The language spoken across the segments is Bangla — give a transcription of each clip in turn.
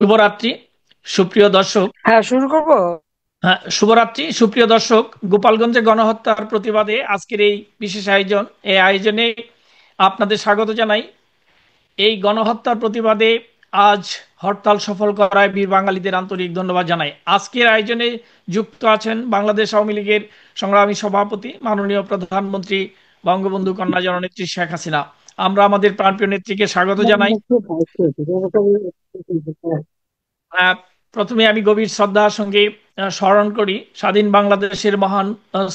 শুভরাত্রি সুপ্রিয় দর্শক। হ্যাঁ, শুরু করব। হ্যাঁ, শুভরাত্রি সুপ্রিয় দর্শক। গোপালগঞ্জে গণহত্যার প্রতিবাদে আজকের এই বিশেষ আয়োজন, এই আয়োজনে আপনাদের স্বাগত জানাই। এই গণহত্যার প্রতিবাদে আজ হরতাল সফল করায় বীর বাঙালিদের আন্তরিক ধন্যবাদ জানাই। আজকের আয়োজনে যুক্ত আছেন বাংলাদেশ আওয়ামী লীগের সংগ্রামী সভাপতি মাননীয় প্রধানমন্ত্রী বঙ্গবন্ধু কন্যা জননেত্রী শেখ হাসিনা। আমরা আমাদের প্রাণপ্রিয় নেত্রীকে স্বাগত জানাই। আহ, প্রথমে আমি গভীর শ্রদ্ধার সঙ্গে স্মরণ করি স্বাধীন বাংলাদেশের মহান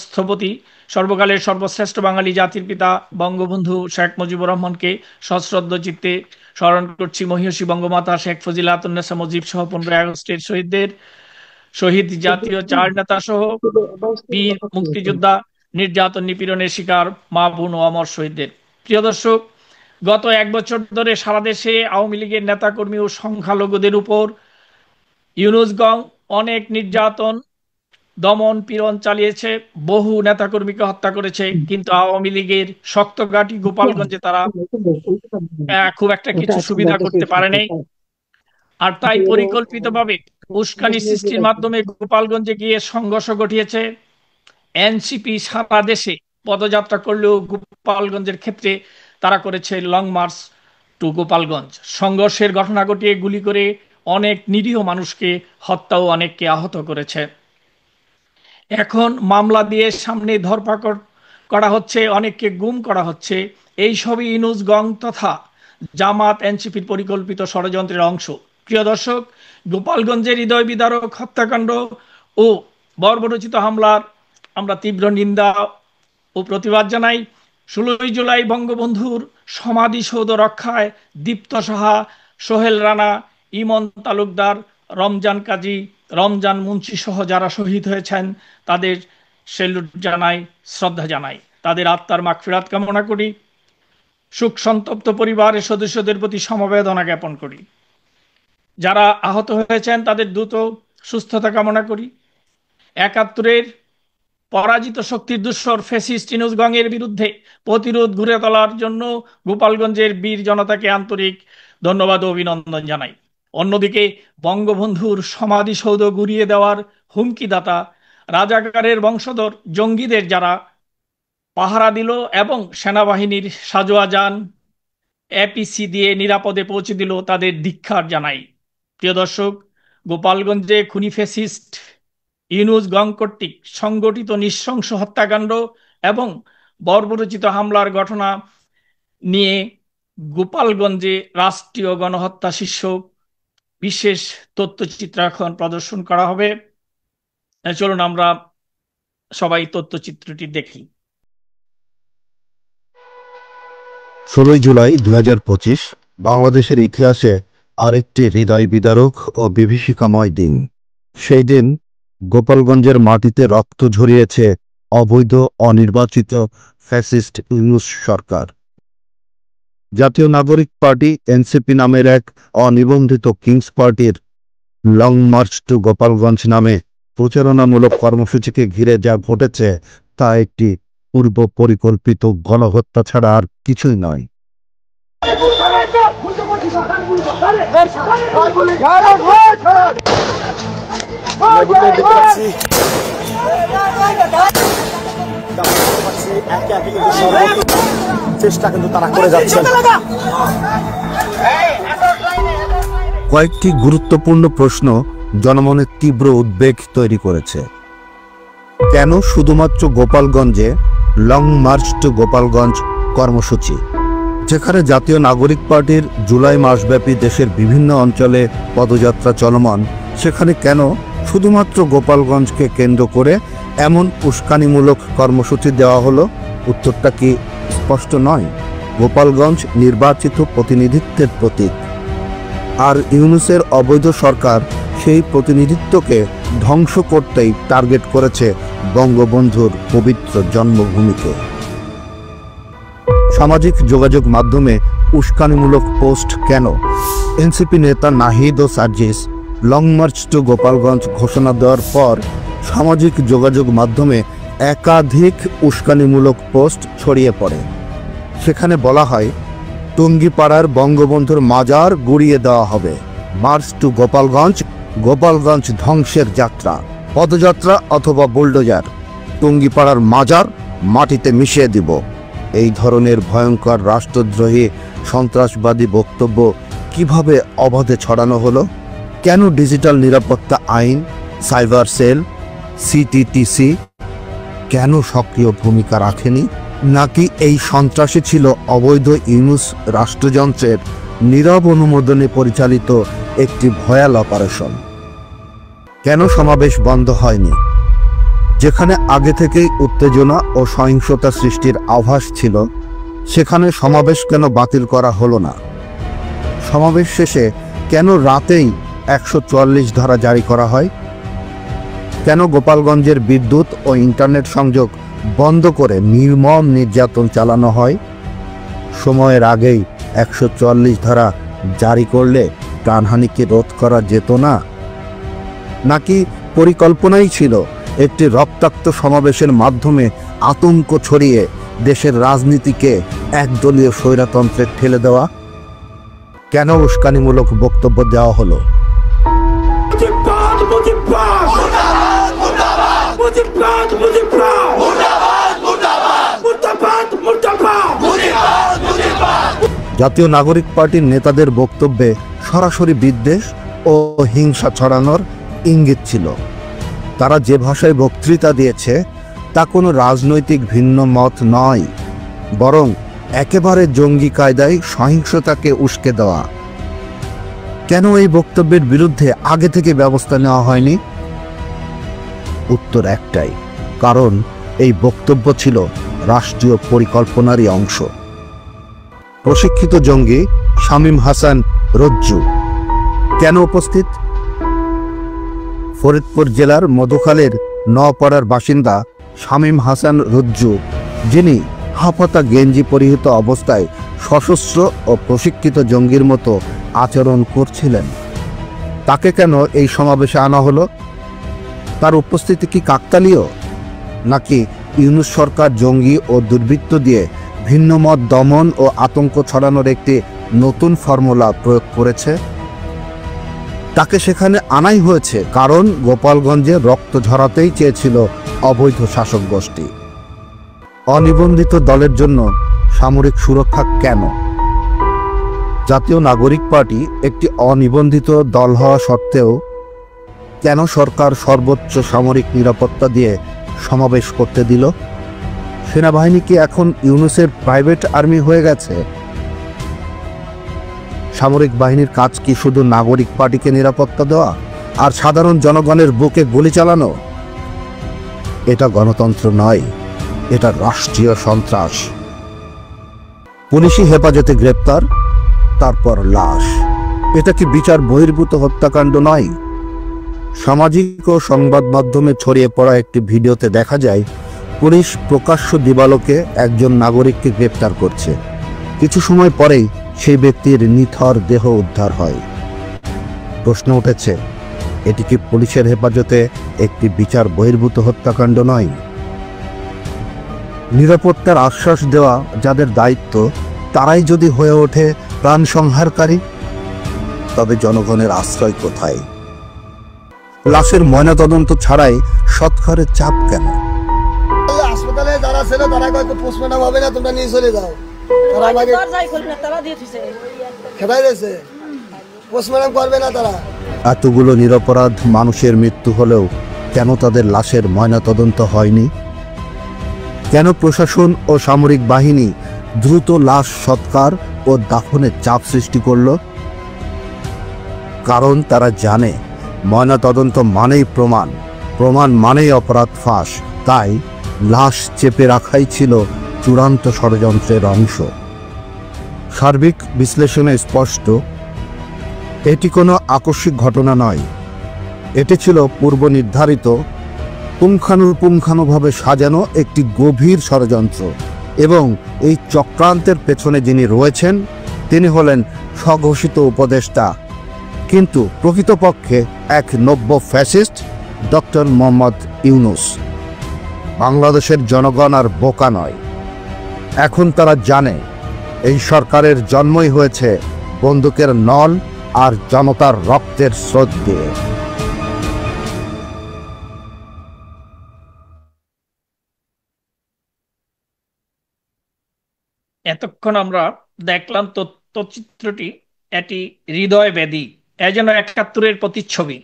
স্থপতি, সর্বকালের সর্বশ্রেষ্ঠ বাঙালি জাতির পিতা বঙ্গবন্ধু শেখ মুজিবুর রহমানকে সশ্রদ্ধ চিত্তে স্মরণ করছি। মহিষী বঙ্গমাতা শেখ ফজিলাতুন্নেসা মুজিব সহ 15 আগস্টের শহীদদের, শহীদ জাতীয় চার নেতা সহ বীর মুক্তিযোদ্ধা, নির্যাতন নিপীড়নের শিকার মা বোন ও অমর শহীদদের। প্রিয় দর্শক, গত এক বছর ধরে সারা দেশে আওয়ামী লীগের নেতাকর্মী ও সংখ্যালঘুদের উপর ইউনুসগং অনেক নির্যাতন, দমন পীড়ন চালিয়েছে, বহু নেতাকর্মীকে হত্যা করেছে, কিন্তু আওয়ামী লীগের শক্ত ঘাঁটি গোপালগঞ্জে তারা খুব একটা কিছু সুবিধা করতে পারে নাই। আর তাই পরিকল্পিতভাবে উস্কানি সৃষ্টির মাধ্যমে গোপালগঞ্জে গিয়ে সংঘর্ষ ঘটিয়েছে। এনসিপি সারা দেশে পদযাত্রা করলেও গোপালগঞ্জের ক্ষেত্রে তারা করেছে লং মার্চ টু গোপালগঞ্জ। সংঘর্ষের ঘটনা ঘটিয়ে গুলি করে অনেক নিরীহ মানুষকে হত্যা ও অনেককে আহত করেছে। এখন মামলা দিয়ে সামনে ধরপাকড় করা হচ্ছে, অনেককে গুম করা হচ্ছে। এই সবই ইনুস গং তথা জামাত এনসিপির পরিকল্পিত ষড়যন্ত্রের অংশ। প্রিয় দর্শক, গোপালগঞ্জের হৃদয় বিদারক হত্যাকাণ্ড ও বর্বরচিত হামলার আমরা তীব্র নিন্দা ও প্রতিবাদ জানাই। 16 জুলাই বঙ্গবন্ধুর সমাধিসৌধ রক্ষায় দীপ্ত সাহা, সোহেল রানা, ইমন তালুকদার, রমজান কাজী, রমজান মুন্সি সহ যারা শহীদ হয়েছেন তাদের সেলুট জানাই, শ্রদ্ধা জানাই। তাদের আত্মার মাগফিরাত কামনা করি। শোক সন্তপ্ত পরিবারের সদস্যদের প্রতি সমবেদনা জ্ঞাপন করি। যারা আহত হয়েছেন তাদের দ্রুত সুস্থতা কামনা করি। 71-এর পরাজিত শক্তির দুঃসর ফ্যাসিস্ট ইনুসগংয়ের বিরুদ্ধে প্রতিরোধ গড়ে তোলার জন্য গোপালগঞ্জের বীর জনতাকে আন্তরিক ধন্যবাদ ও অভিনন্দন জানাই। অন্যদিকে বঙ্গবন্ধুর সমাধিসৌধ গুঁড়িয়ে দেওয়ার হুমকিদাতা রাজাকারের বংশধর জঙ্গিদের যারা পাহারা দিল এবং সেনাবাহিনীর সাজোয়া যান এপিসি দিয়ে নিরাপদে পৌঁছে দিল, তাদের ধিক্কার জানাই। প্রিয় দর্শক, গোপালগঞ্জে খুনি ফ্যাসিস্ট ইউনুস গং কর্তৃক সংগঠিত নৃশংস হত্যাকাণ্ড এবং বর্বরচিত হামলার ঘটনা নিয়ে গোপালগঞ্জে রাষ্ট্রীয় গণহত্যা শীর্ষক বিশেষ তথ্যচিত্র এখন প্রদর্শন করা হবে। চলুন আমরা সবাই তথ্যচিত্রটি দেখি। 16 জুলাই 2025 বাংলাদেশের ইতিহাসে আরেকটি হৃদয় বিদারক ও বিভীষিকাময় দিন। সেই দিন গোপালগঞ্জের মাটিতে রক্ত ঝরিয়েছে অবৈধ অনির্বাচিত ফ্যাসিস্ট ইউনূস সরকার। জাতীয় নাগরিক পার্টি এনসিপি নামের এক অনিবন্ধিত কিংস পার্টির লং মার্চ টু গোপালগঞ্জ নামে প্রচারণামূলক কর্মসূচিকে ঘিরে যা ঘটেছে তা একটি পূর্ব পরিকল্পিত গণহত্যা ছাড়া আর কিছুই নয়। চেষ্টা কিন্তু তারা করে যাচ্ছেন। কয়েকটি গুরুত্বপূর্ণ প্রশ্ন জনমনে তীব্র উদ্বেগ তৈরি করেছে। কেন শুধুমাত্র গোপালগঞ্জে লং মার্চ টু গোপালগঞ্জ কর্মসূচি, যেখানে জাতীয় নাগরিক পার্টির জুলাই মাসব্যাপী দেশের বিভিন্ন অঞ্চলে পদযাত্রা চলমান, সেখানে কেন শুধুমাত্র গোপালগঞ্জকে কেন্দ্র করে এমন উস্কানিমূলক কর্মসূচি দেওয়া হলো? উত্তরটা কি স্পষ্ট নয়? গোপালগঞ্জ নির্বাচিত প্রতিনিধিত্বের প্রতীক, আর ইউনূসের অবৈধ সরকার সেই প্রতিনিধিত্বকে ধ্বংস করতেই টার্গেট করেছে বঙ্গবন্ধুর পবিত্র জন্মভূমিকে। সামাজিক যোগাযোগ মাধ্যমে উস্কানিমূলক পোস্ট কেন? এনসিপি নেতা নাহিদ ও Sarjis long march to Gopalganj ঘোষণা দেওয়ার পর সামাজিক যোগাযোগ মাধ্যমে একাধিক উস্কানিমূলক পোস্ট ছড়িয়ে পড়ে। সেখানে বলা হয় টুঙ্গিপাড়ার বঙ্গবন্ধুর মাজার গুঁড়িয়ে দেওয়া হবে, মার্চ টু গোপালগঞ্জ, গোপালগঞ্জ ধ্বংসের যাত্রা, পদযাত্রা অথবা বুলডোজার, টুঙ্গিপাড়ার মাজার মাটিতে মিশিয়ে দিব। এই ধরনের ভয়ঙ্কর রাষ্ট্রদ্রোহী সন্ত্রাসবাদী বক্তব্য কিভাবে অবাধে ছড়ানো হলো? কেন ডিজিটাল নিরাপত্তা আইন, সাইবার সেল, সিটিটিসি কেন সক্রিয় ভূমিকা রাখেনি? নাকি এই সন্ত্রাসী ছিল অবৈধ ইউনুস রাষ্ট্রযন্ত্রের নীরব অনুমোদনে পরিচালিত একটি ভয়াল অপারেশন? কেন সমাবেশ বন্ধ হয়নি? যেখানে আগে থেকেই উত্তেজনা ও সহিংসতা সৃষ্টির আভাস ছিল, সেখানে সমাবেশ কেন বাতিল করা হলো না? সমাবেশ শেষে কেন রাতেই 144 ধারা জারি করা হয়? কেন গোপালগঞ্জের বিদ্যুৎ ও ইন্টারনেট সংযোগ বন্ধ করে নির্মম নির্যাতন চালানো হয়? সময়ের আগেই 144 ধারা জারি করলে প্রাণহানিকে রোধ করা যেত না? নাকি পরিকল্পনাই ছিল একটি রক্তাক্ত সমাবেশের মাধ্যমে আতঙ্ক ছড়িয়ে দেশের রাজনীতিকে একদলীয় স্বৈরতন্ত্রে ঠেলে দেওয়া? কেন উস্কানিমূলক বক্তব্য দেওয়া হলো? জাতীয় নাগরিক পার্টির নেতাদের বক্তব্যে সরাসরি বিদ্বেষ ও হিংসা ছড়ানোর ইঙ্গিত ছিল। তারা যে ভাষায় বক্তৃতা দিয়েছে তা কোনো রাজনৈতিক ভিন্ন মত নয়, বরং একেবারে জঙ্গি কায়দায় সহিংসতাকে উস্কে দেওয়া। কেন এই বক্তব্যের বিরুদ্ধে আগে থেকে ব্যবস্থা নেওয়া হয়নি? উত্তর একটাই, কারণ এই বক্তব্য ছিল রাষ্ট্রীয় পরিকল্পনারই অংশ। প্রশিক্ষিত জঙ্গি শামীম হাসান রজ্জু কেন উপস্থিত? ফরিদপুর জেলার মধুখালীর নওপাড়ার বাসিন্দা শামীম হাসান রজ্জু, যিনি হাফাতা গেঞ্জি পরিহিত অবস্থায় সশস্ত্র ও প্রশিক্ষিত জঙ্গির মতো আচরণ করছিলেন, তাকে কেন এই সমাবেশে আনা হলো? তার উপস্থিতি কি কাকতালীয়, নাকি ইউনূস সরকার জঙ্গি ও দুর্বৃত্ত দিয়ে ভিন্নমত দমন ও আতঙ্ক ছড়ানোর একটি নতুন ফর্মুলা প্রয়োগ করেছে? তাকে সেখানে আনাই হয়েছে কারণ গোপালগঞ্জে রক্ত ঝরাতেই চেয়েছিল অবৈধ শাসক গোষ্ঠী। অনিবন্ধিত দলের জন্য সামরিক সুরক্ষা কেন? জাতীয় নাগরিক পার্টি একটি অনিবন্ধিত দল হওয়া সত্ত্বেও কেন সরকার সর্বোচ্চ সামরিক নিরাপত্তা দিয়ে সমাবেশ করতে দিল? সেনাবাহিনী কি এখন ইউনূসের প্রাইভেট আর্মি হয়ে গেছে? সামরিক বাহিনীর কাজ কি শুধু নাগরিক পার্টিকে নিরাপত্তা দেওয়া আর সাধারণ জনগণের বুকে গুলি চালানো? এটা গণতন্ত্র নয়, এটা রাষ্ট্রীয় সন্ত্রাস। পুলিশি হেফাজতে গ্রেপ্তার, তারপর লাশ। এটা কি বিচার বহির্ভূত হত্যাকাণ্ড নয়? সামাজিক ও সংবাদ মাধ্যমে ছড়িয়ে পড়া একটি ভিডিওতে দেখা যায় পুলিশ প্রকাশ্য দিবালোকে একজন নাগরিককে গ্রেপ্তার করছে। কিছু সময় পরেই সেই ব্যক্তির নিথর দেহ উদ্ধার হয়। প্রশ্ন উঠেছে, এটি কি পুলিশের হেফাজতে একটি বিচার বহির্ভূত হত্যাকাণ্ড নয়? নিরাপত্তার আশ্বাস দেওয়া যাদের দায়িত্ব, তারাই যদি হয়ে ওঠে প্রাণ সংহারকারী, তবে জনগণের আশ্রয় কোথায়? লাশের ময়নাতদন্ত ছাড়াই সৎকারের চাপ কেন? হাসপাতালে যারা ছিল তারা কয়েকটা পোস্টমর্টম হবে না, তোমরা নিয়ে চলে যাও। তারা আমাকে খেদাই দিয়েছে, পোস্টমর্টম করবে না তারা। এতগুলো নিরপরাধ মানুষের মৃত্যু হলেও কেন তাদের লাশের ময়নাতদন্ত হয়নি? কেন প্রশাসন ও সামরিক বাহিনী দ্রুত লাশ সৎকার ও দাফনের চাপ সৃষ্টি করল? কারণ তারা জানে ময়নাতদন্ত মানেই প্রমাণ, প্রমাণ মানেই অপরাধ ফাঁস। তাই লাশ চেপে রাখাই ছিল চূড়ান্ত ষড়যন্ত্রের অংশ। সার্বিক বিশ্লেষণে স্পষ্ট, এটি কোনো আকস্মিক ঘটনা নয়, এটি ছিল পূর্ব নির্ধারিত, পুঙ্খানুপুঙ্খানুভাবে সাজানো একটি গভীর ষড়যন্ত্র। এবং এই চক্রান্তের পেছনে যিনি রয়েছেন তিনি হলেন স্বঘোষিত উপদেষ্টা, কিন্তু প্রকৃতপক্ষে এক নব্য ফ্যাসিস্ট, ডক্টর মোহাম্মদ ইউনূস। বাংলাদেশের জনগণ আর বোকা নয়, এখন তারা জানে এই সরকারের জন্মই হয়েছে বন্দুকের নল আর জনতার রক্তের স্রোত দিয়ে। এতক্ষণ আমরা দেখলাম তথ্যচিত্রটি, এটি হৃদয় বেদী, এ যেন একাত্তরের প্রতিচ্ছবি।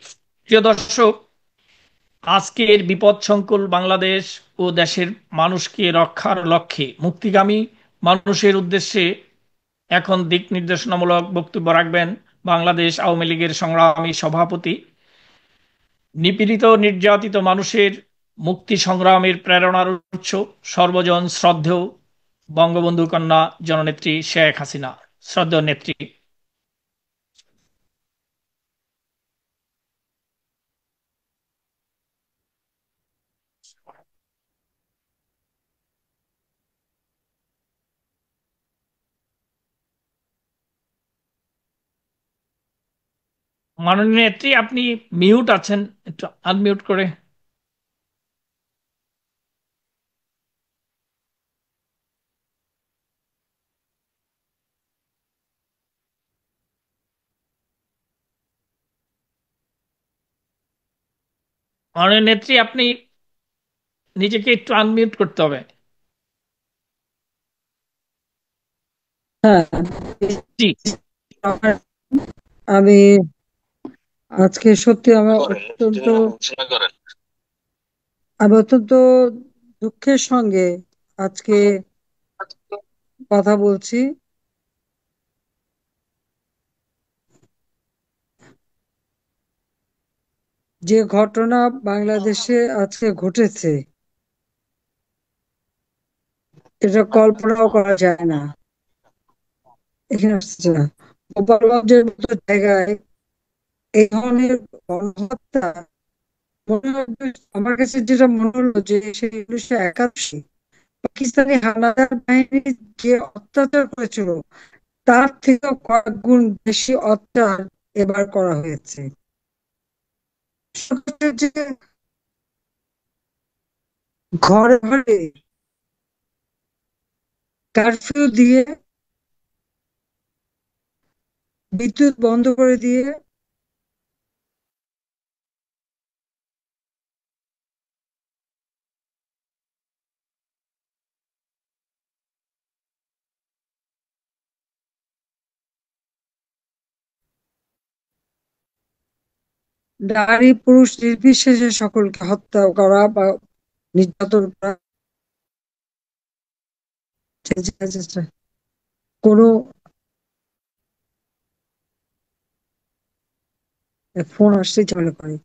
প্রিয় দর্শক, আজকের বিপদসংকুল বাংলাদেশ ও দেশের মানুষকে রক্ষার লক্ষ্যে মুক্তিগামী মানুষের উদ্দেশ্যে এখন দিক নির্দেশনামূলক বক্তব্য রাখবেন বাংলাদেশ আওয়ামী লীগের সংগ্রামী সভাপতি, নিপীড়িত নির্যাতিত মানুষের মুক্তি সংগ্রামের প্রেরণার উৎস, সর্বজন শ্রদ্ধেয় বঙ্গবন্ধু কন্যা জননেত্রী শেখ হাসিনা। শ্রদ্ধেয় নেত্রী। মাননীয় নেত্রী, আপনি মিউট আছেন, একটু আনমিউট করে। মাননীয় নেত্রী, আপনি নিজেকে একটু আনমিউট করতে হবে। হ্যাঁ, জি। আমি আজকে সত্যি আমি অত্যন্ত দুঃখের সঙ্গে আজকে কথা বলছি। যে ঘটনা বাংলাদেশে আজকে ঘটেছে, এটা কল্পনাও করা যায় না। এখানে আসছে না, গোপালগঞ্জের মতো জায়গায় এই ধরনের গণহত্যা মনে হয়, আমার কাছে যেটা মনে হলো যে সেই 1981 পাকিস্তানি হানাদার বাহিনী যে অত্যাচার করেছিল তার থেকে কয়েক গুণ বেশি অত্যাচার এবার করা হয়েছে। যে ঘরে ঘরে কারফিউ দিয়ে, বিদ্যুৎ বন্ধ করে দিয়ে, নারী পুরুষ নির্বিশেষে সকলকে হত্যা করা বা নির্যাতন করা, কোনো ফোন আসছে ঝামেলা করে।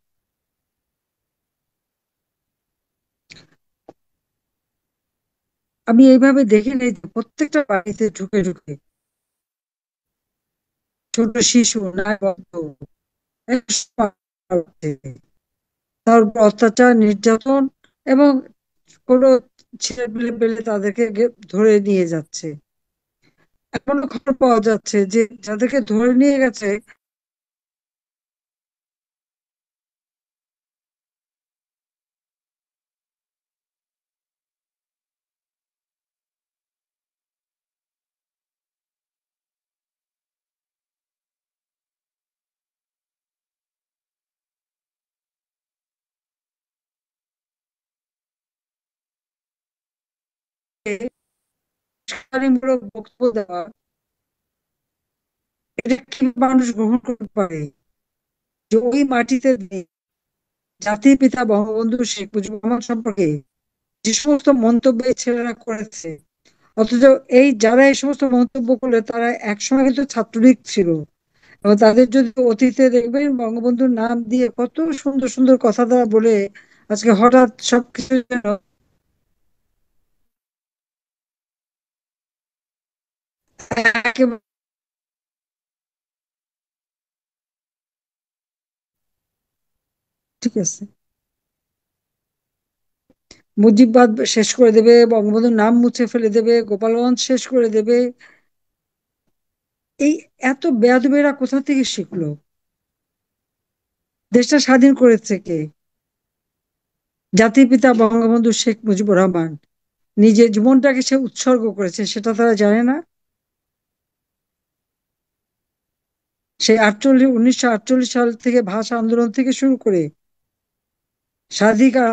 আমি এইভাবে দেখি নাই যে প্রত্যেকটা বাড়িতে ঢুকে ঢুকে ছোট শিশু তার উপর অত্যাচার নির্যাতন, এবং কোনো ছেলে পেলে পেলে তাদেরকে ধরে নিয়ে যাচ্ছে। এখনো খবর পাওয়া যাচ্ছে যে যাদেরকে ধরে নিয়ে গেছে উস্কানিমূলক বক্তব্য দেওয়া, এটা কি মানুষ গ্রহণ করতে পারে? যে ওই মাটিতে জাতির পিতা বঙ্গবন্ধু শেখ মুজিবুর রহমান সম্পর্কে যে সমস্ত মন্তব্য এই ছেলেরা করেছে, অথচ এই যারা এই সমস্ত মন্তব্য করলে তারা একসময় কিন্তু ছাত্রলীগ ছিল, এবং তাদের যদি অতীতে দেখবেন বঙ্গবন্ধুর নাম দিয়ে কত সুন্দর সুন্দর কথা তারা বলে আজকে হঠাৎ সবকিছু যেন একেবারে। ঠিক আছে, মুজিববাদ শেষ করে দেবে, বঙ্গবন্ধুর নাম মুছে ফেলে দেবে, গোপালগঞ্জ শেষ করে দেবে। এই এত বেয়াদবেরা কোথা থেকে শিখলো? দেশটা স্বাধীন করেছে কে? জাতির পিতা বঙ্গবন্ধু শেখ মুজিবুর রহমান। নিজের জীবনটাকে সে উৎসর্গ করেছে, সেটা তারা জানে না। সেই 1948 সাল থেকে ভাষা আন্দোলন থেকে শুরু করে স্বাধিকার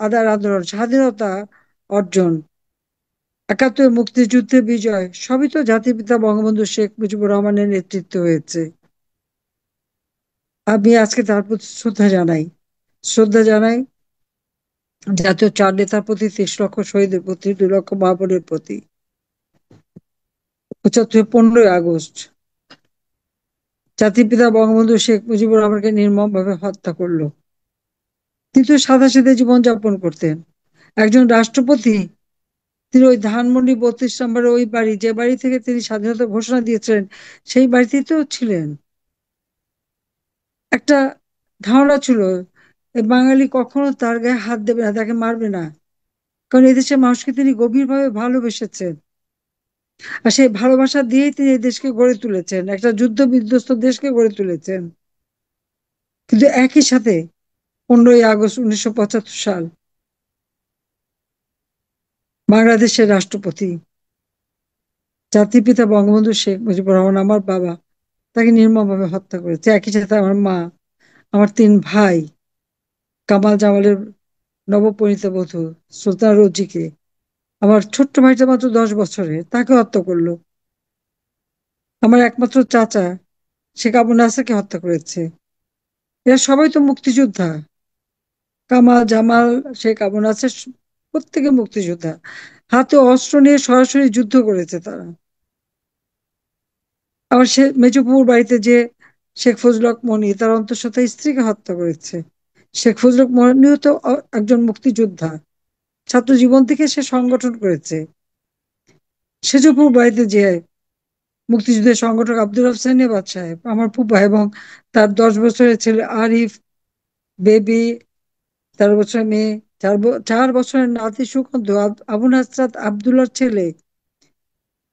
আদায়ের আন্দোলন, স্বাধীনতা অর্জন, 71 মুক্তিযুদ্ধে বিজয়, সবই তো জাতির পিতা বঙ্গবন্ধু শেখ মুজিবুর রহমানের নেতৃত্বে হয়েছে। আমি আজকে তার প্রতি শ্রদ্ধা জানাই জাতীয় চার নেতার প্রতি, 30 লক্ষ শহীদের প্রতি, 2 লক্ষ মা বোনের প্রতি। 15ই আগস্ট জাতির পিতা বঙ্গবন্ধু শেখ মুজিবুর রহমানকে নির্মমভাবে হত্যা করলো। তিনি তো সাধাসিধে জীবনযাপন করতেন। একজন রাষ্ট্রপতি, তিনি ওই ধানমন্ডি 32 নম্বরে ওই বাড়ি, যে বাড়ি থেকে তিনি স্বাধীনতা ঘোষণা দিয়েছিলেন, সেই বাড়িতেই তো ছিলেন। একটা ধারণা ছিল এই বাঙালি কখনো তার গায়ে হাত দেবে না, তাকে মারবে না, কারণ এদেশের মানুষকে তিনি গভীরভাবে ভালোবেসেছেন। আর সেই ভালোবাসা দিয়েই তিনি এই দেশকে গড়ে তুলেছেন, একটা যুদ্ধ বিধ্বস্ত দেশকে গড়ে তুলেছেন। কিন্তু একই সাথে 15ই আগস্ট 1975 সাল বাংলাদেশের রাষ্ট্রপতি জাতির পিতা বঙ্গবন্ধু শেখ মুজিবুর রহমান, আমার বাবা, তাকে নির্মমভাবে হত্যা করেছে। একই সাথে আমার মা, আমার 3 ভাই, কামাল জামালের নবপরিণীত বধূ সুলতানা রোজিকে, আমার ছোট্ট ভাইটা মাত্র 10 বছরের, তাকে হত্যা করলো। আমার একমাত্র চাচা শেখ আবু নাসেরকে হত্যা করেছে। এরা সবাই তো মুক্তিযোদ্ধা। কামাল জামাল, শেখ আবু নাসের প্রত্যেকে মুক্তিযোদ্ধা। হাতে অস্ত্র নিয়ে সরাসরি যুদ্ধ করেছে তারা। আবার সে মেজপুর বাড়িতে যে শেখ ফজলুল হক মনি, তার অন্তঃসত্ত্বা স্ত্রীকে হত্যা করেছে। শেখ ফজলুল হক মনিও তো একজন মুক্তিযোদ্ধা। ছাত্র জীবন থেকে সে সংগঠন করেছে। সেজপুর বাড়িতে যে মুক্তিযুদ্ধের সংগঠক আব্দুল রব সাহ্নিয়াবাত সাহেব, আমার ফুফা, এবং তার 10 বছরের ছেলে আরিফ, বেবি, 13 বছরের মেয়ে, 4 বছরের নাতি সুকান্ত, আবু নাসরাত আব্দুল্লাহর ছেলে,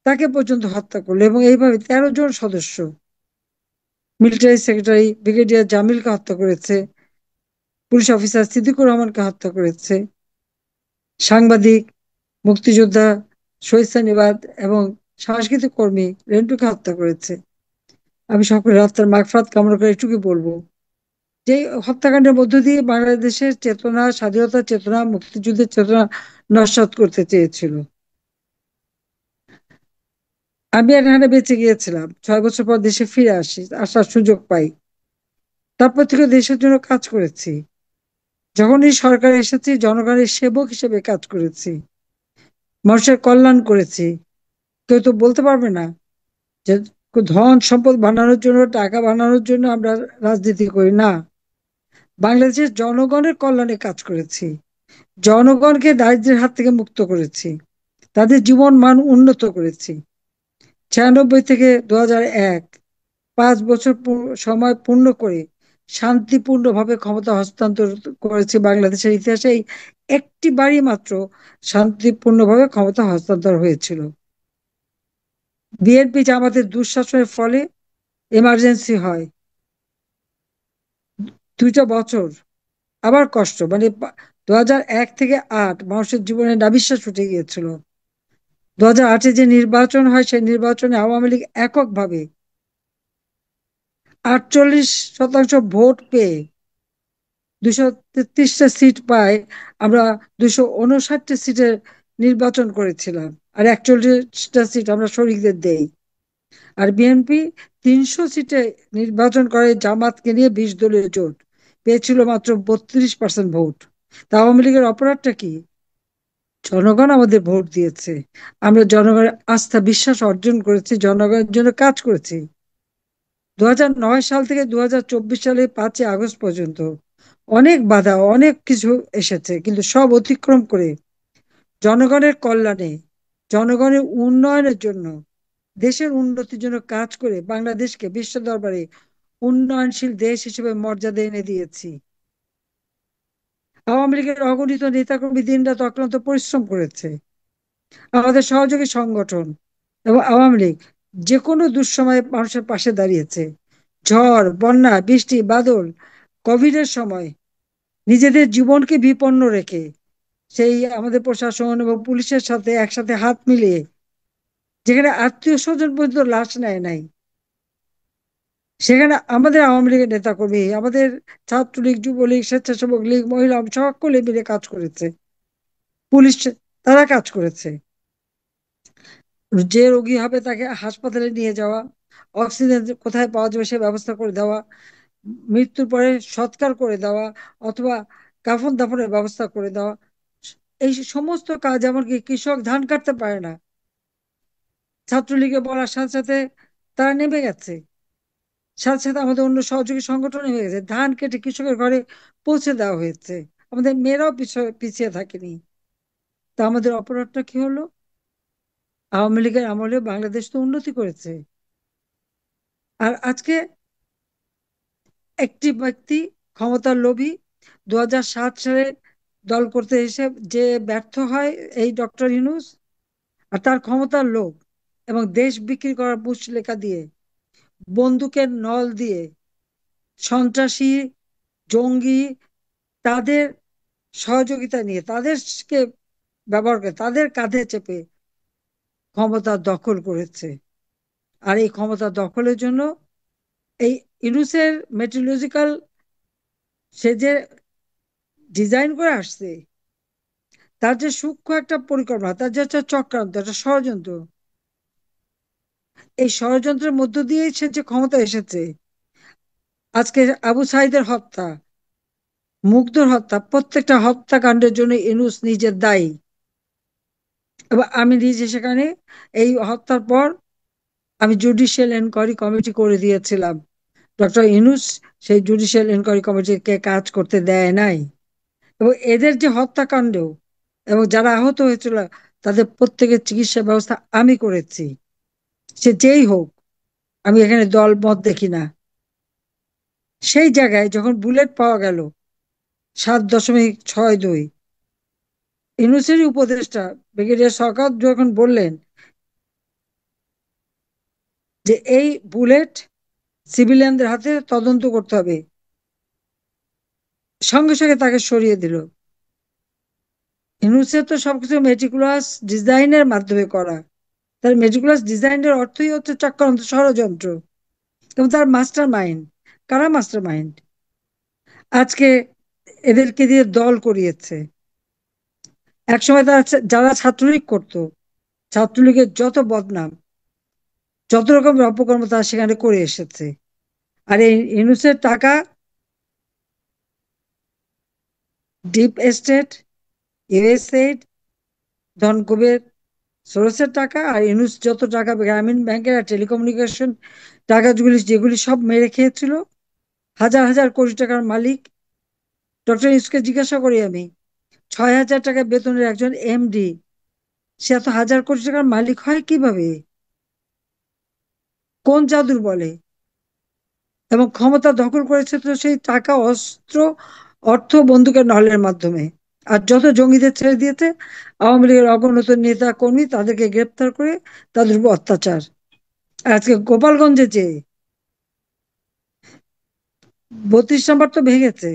তাকে পর্যন্ত হত্যা করলো। এবং এইভাবে 13 জন সদস্য, মিলিটারি সেক্রেটারি ব্রিগেডিয়ার জামিলকে হত্যা করেছে, পুলিশ অফিসার সিদ্দিকুর রহমানকে হত্যা করেছে, সাংবাদিক, মুক্তিযোদ্ধা শহীদ সানিবাদ এবং সাংস্কৃতিক কর্মী রেন্টুকে হত্যা করেছে। আমি সকলের আত্মার মাগফিরাত কামনা করে এটুকুই বলবো যে এই হত্যাকাণ্ডের মধ্য দিয়ে বাংলাদেশের চেতনা, স্বাধীনতার চেতনা, মুক্তিযুদ্ধের চেতনা নস্যাৎ করতে চেয়েছিল। আমি এখানে বেঁচে গিয়েছিলাম, 6 বছর পর দেশে ফিরে আসার সুযোগ পাই। তারপর থেকে দেশের জন্য কাজ করেছি। যখনই সরকার এসেছি, জনগণের সেবক হিসেবে কাজ করেছি, মানুষের কল্যাণ করেছি। কেউ তো বলতে পারবে না যে ধন সম্পদ বানানোর জন্য, টাকা বানানোর জন্য আমরা রাজনীতি করি না। বাংলাদেশের জনগণের কল্যাণে কাজ করেছি, জনগণকে দারিদ্র্যের হাত থেকে মুক্ত করেছি, তাদের জীবন মান উন্নত করেছি। 96 থেকে 2001, 5 বছর সময় পূর্ণ করে শান্তিপূর্ণভাবে ক্ষমতা হস্তান্তর করেছি। বাংলাদেশের ইতিহাসে এই একটি বারই মাত্র শান্তিপূর্ণভাবে ক্ষমতা হস্তান্তর হয়েছিল। বিএনপি জামাতের দুঃশাসনের ফলে এমার্জেন্সি হয়, 2টা বছর আবার কষ্ট, মানে 2001 থেকে 8 মানুষের জীবনে নাভিশ্বাস উঠে গিয়েছিল। 2008-এ যে নির্বাচন হয়, সেই নির্বাচনে আওয়ামী লীগ এককভাবে 48% ভোট পেয়ে 233টা সিট পায়। আমরা 259টা সিটের নির্বাচন করেছিলাম, আর 41টা সিট আমরা শরিকদের দেই। আর বিএনপি 300 সিটে নির্বাচন করে, জামাতকে নিয়ে 20 দলীয় জোট পেয়েছিল মাত্র 32% ভোট। তা আওয়ামী লীগের অপরাধটা কি? জনগণ আমাদের ভোট দিয়েছে, আমরা জনগণের আস্থা বিশ্বাস অর্জন করেছি, জনগণের জন্য কাজ করেছি। 2009 সাল থেকে 2024 সালে 5ই আগস্ট পর্যন্ত অনেক বাধা, অনেক কিছু এসেছে, কিন্তু সব অতিক্রম করে জনগণের কল্যাণে, জনগণের উন্নয়নের জন্য, দেশের উন্নতির জন্য কাজ করে বাংলাদেশকে বিশ্ব দরবারে উন্নয়নশীল দেশ হিসেবে মর্যাদা এনে দিয়েছি। আওয়ামী লীগের অগণিত নেতাকর্মী দিনরাত অক্লান্ত পরিশ্রম করেছে। আমাদের সহযোগী সংগঠন এবং আওয়ামী লীগ যে কোনো দুঃসময়ে মানুষের পাশে দাঁড়িয়েছে। ঝড়, বন্যা, বৃষ্টি, বাদল, কোভিডের সময় নিজেদের জীবনকে বিপন্ন রেখে সেই আমাদের প্রশাসন এবং পুলিশের সাথে একসাথে হাত মিলিয়ে, যেখানে আত্মীয় স্বজন পর্যন্ত লাশ নেয় নাই, সেখানে আমাদের আওয়ামী লীগের নেতাকর্মী, আমাদের ছাত্রলীগ, যুবলীগ, স্বেচ্ছাসেবক লীগ, মহিলা সকলে মিলে কাজ করেছে, পুলিশ তারা কাজ করেছে। যে রোগী হবে তাকে হাসপাতালে নিয়ে যাওয়া, অক্সিজেন কোথায় পাওয়া যাবে সে ব্যবস্থা করে দেওয়া, মৃত্যুর পরে সৎকার করে দেওয়া অথবা কাফন দাফনের ব্যবস্থা করে দেওয়া, এই সমস্ত কাজ। এমনকি কৃষক ধান কাটতে পারে না, ছাত্রলীগে বলার সাথে সাথে তারা নেমে গেছে, সাথে সাথে আমাদের অন্য সহযোগী সংগঠন নেমে গেছে, ধান কেটে কৃষকের ঘরে পৌঁছে দেওয়া হয়েছে। আমাদের মেয়েরাও পিছিয়ে থাকেনি। তা আমাদের অপরাধটা কি হলো? আওয়ামী লীগের আমলে বাংলাদেশ তো উন্নতি করেছে, আর আজকে একটি ব্যক্তি ক্ষমতার লোভী 2007 সালে দল করতে এসে যে ব্যর্থ হয়, এই ডক্টর ইউনূস, আর তার ক্ষমতার লোভ এবং দেশ বিক্রি করার মুচলেকা দিয়ে, বন্দুকের নল দিয়ে, সন্ত্রাসী, জঙ্গি, তাদের সহযোগিতা নিয়ে, তাদেরকে ব্যবহার করে, তাদের কাঁধে চেপে ক্ষমতা দখল করেছে। আর এই ক্ষমতা দখলের জন্য এই ইউনূসের মেট্রোলজিক্যাল, সে যে ডিজাইন করে আসছে, তার যে সূক্ষ্ম একটা পরিকল্পনা, তার যে একটা চক্রান্ত, একটা ষড়যন্ত্র, এই ষড়যন্ত্রের মধ্য দিয়েই সে যে ক্ষমতা এসেছে। আজকে আবু সাইদের হত্যা, মুগ্ধর হত্যা, প্রত্যেকটা হত্যাকাণ্ডের জন্য ইউনূস নিজে দায়ী। এবং আমি নিজে সেখানে এই হত্যার পর আমি জুডিশিয়াল এনকোয়ারি কমিটি করে দিয়েছিলাম। ডক্টর ইউনূস সেই জুডিশিয়াল এনকোয়ারি কমিটিকে কাজ করতে দেয় নাই। এবং এদের যে হত্যাকাণ্ড এবং যারা আহত হয়েছিল, তাদের প্রত্যেকের চিকিৎসা ব্যবস্থা আমি করেছি, সে যেই হোক। আমি এখানে দল মত দেখি না। সেই জায়গায় যখন বুলেট পাওয়া গেল 7.62, ইউনূসেরই উপদেষ্টা ব্রিগেডিয়ার শওকত যখন বললেন যে এই বুলেট সিভিলিয়ানদের হাতে, তদন্ত করতে হবে, সঙ্গে সঙ্গে তাকে সরিয়ে দিল। ইউনূসের তো সবকিছু মেটিকুলাস ডিজাইনের মাধ্যমে করা। তার মেটিকুলাস ডিজাইনের অর্থই হচ্ছে চক্রান্ত, ষড়যন্ত্র, এবং তার মাস্টার মাইন্ড। কারা মাস্টার মাইন্ড? আজকে এদেরকে দিয়ে দল করিয়েছে। একসময় তারা যারা ছাত্রলীগ করতো, ছাত্রলীগের যত বদনাম, যত রকমের অপকর্ম তারা সেখানে করে এসেছে। আর এই ইউনূসের টাকা, ডিপ এস্টেট, ইউএসএইড, ধনকুবের সোর্সের টাকা, আর ইউনূস যত টাকা গ্রামীণ ব্যাংকের আর টেলিকমিউনিকেশন টাকাগুলি যেগুলি সব মেরে খেয়েছিল, হাজার হাজার কোটি টাকার মালিক। ডক্টর ইউনূসকে জিজ্ঞাসা করি আমি, 6,000 টাকা বেতনের একজন এমডি, সে এত হাজার কোটি টাকার মালিক হয় কিভাবে? কোন জাদুর বলে? এবং ক্ষমতা দখল করেছে তো সেই টাকা, অস্ত্র, অর্থ, বন্দুকের নহলের মাধ্যমে। আর যত জঙ্গিদের ছেড়ে দিয়েছে, আওয়ামী লীগের অগণিত নেতা কর্মী, তাদেরকে গ্রেপ্তার করে তাদের উপর অত্যাচার। আর আজকে গোপালগঞ্জে যে 32 নম্বর তো ভেঙেছে,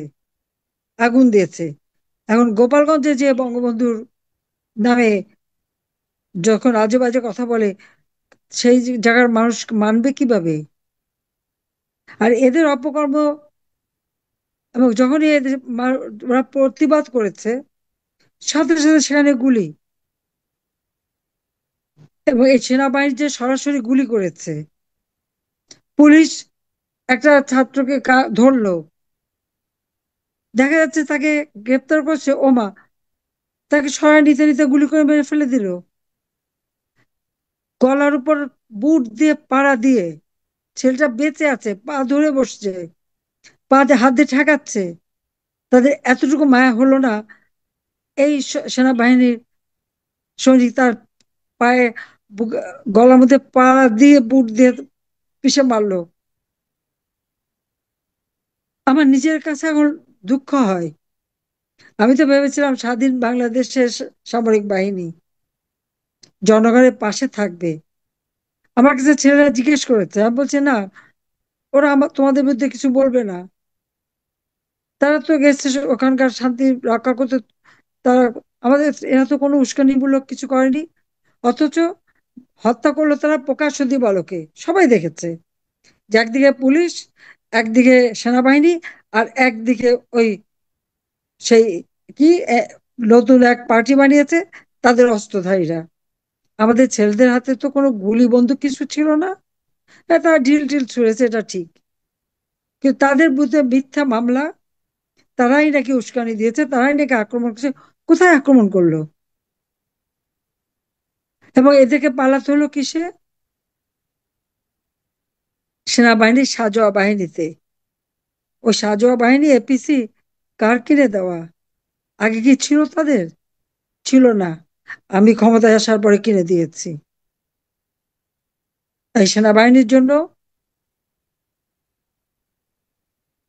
আগুন দিয়েছে। এখন গোপালগঞ্জে যে বঙ্গবন্ধুর নামে যখন আজে বাজে কথা বলে, সেই জায়গার মানুষ মানবে কিভাবে? আর এদের অপকর্ম, এবং যখনই ওরা প্রতিবাদ করেছে, সাথে সাথে সেখানে গুলি, এবং এই সেনাবাহিনী যে সরাসরি গুলি করেছে। পুলিশ একটা ছাত্রকে ধরলো, দেখা যাচ্ছে তাকে গ্রেপ্তার করছে, ওমা, তাকে সরায় নিতে নিতে গুলি করে মেরে ফেলে দিল। গলার উপর বুট দিয়ে পাড়া দিয়ে ছেলেটা বেঁচে আছে, পা ধরে বসছে, পা দিয়ে হাত দিয়ে ঠেকাচ্ছে। তাদের এতটুকু মায়া হলো না, এই সেনাবাহিনীর সৈনিক তার পায়ে, গলার মধ্যে পাড়া দিয়ে বুট দিয়ে পিষে মারলো। আমার নিজের কাছে এখন দুঃখ হয়। আমি তো ভেবেছিলাম স্বাধীন বাংলাদেশের সামরিক বাহিনী জনগণের পাশে থাকবে। আমার কাছে ছেলেরা জিজ্ঞেস করেছে, আমি বলছি না, ওরা তোমাদের বিরুদ্ধে কিছু বলবে না, তারা তো গেছে ওখানকার শান্তি রক্ষা করতে। তারা, আমাদের, এরা তো কোনো উস্কানিমূলক কিছু করেনি। অথচ হত্যা করলো তারা প্রকাশ্য দিবালোকে, সবাই দেখেছে। যে একদিকে পুলিশ, একদিকে সেনাবাহিনী, আর একদিকে ওই সেই কি নতুন এক পার্টি বানিয়েছে তাদের অস্ত্রধারীরা। আমাদের ছেলেদের হাতে তো কোনো গুলি বন্দুক কিছু ছিল না। হ্যাঁ, তারা ঢিল ঢিল ছুঁড়েছে, এটা ঠিক, কিন্তু তাদের বিরুদ্ধে মিথ্যা মামলা, তারাই নাকি উস্কানি দিয়েছে, তারাই নাকি আক্রমণ করেছে। কোথায় আক্রমণ করলো? এবং এদেরকে পালাতে হলো কিসে? সেনাবাহিনীর সাঁজোয়া বাহিনীতে। ওই সাঁজোয়া বাহিনী এপিসি কার কিনে দেওয়া? আগে কি ছিল তাদের? ছিল না, আমি ক্ষমতায় আসার পরে কিনে দিয়েছি। এই সেনাবাহিনীর জন্য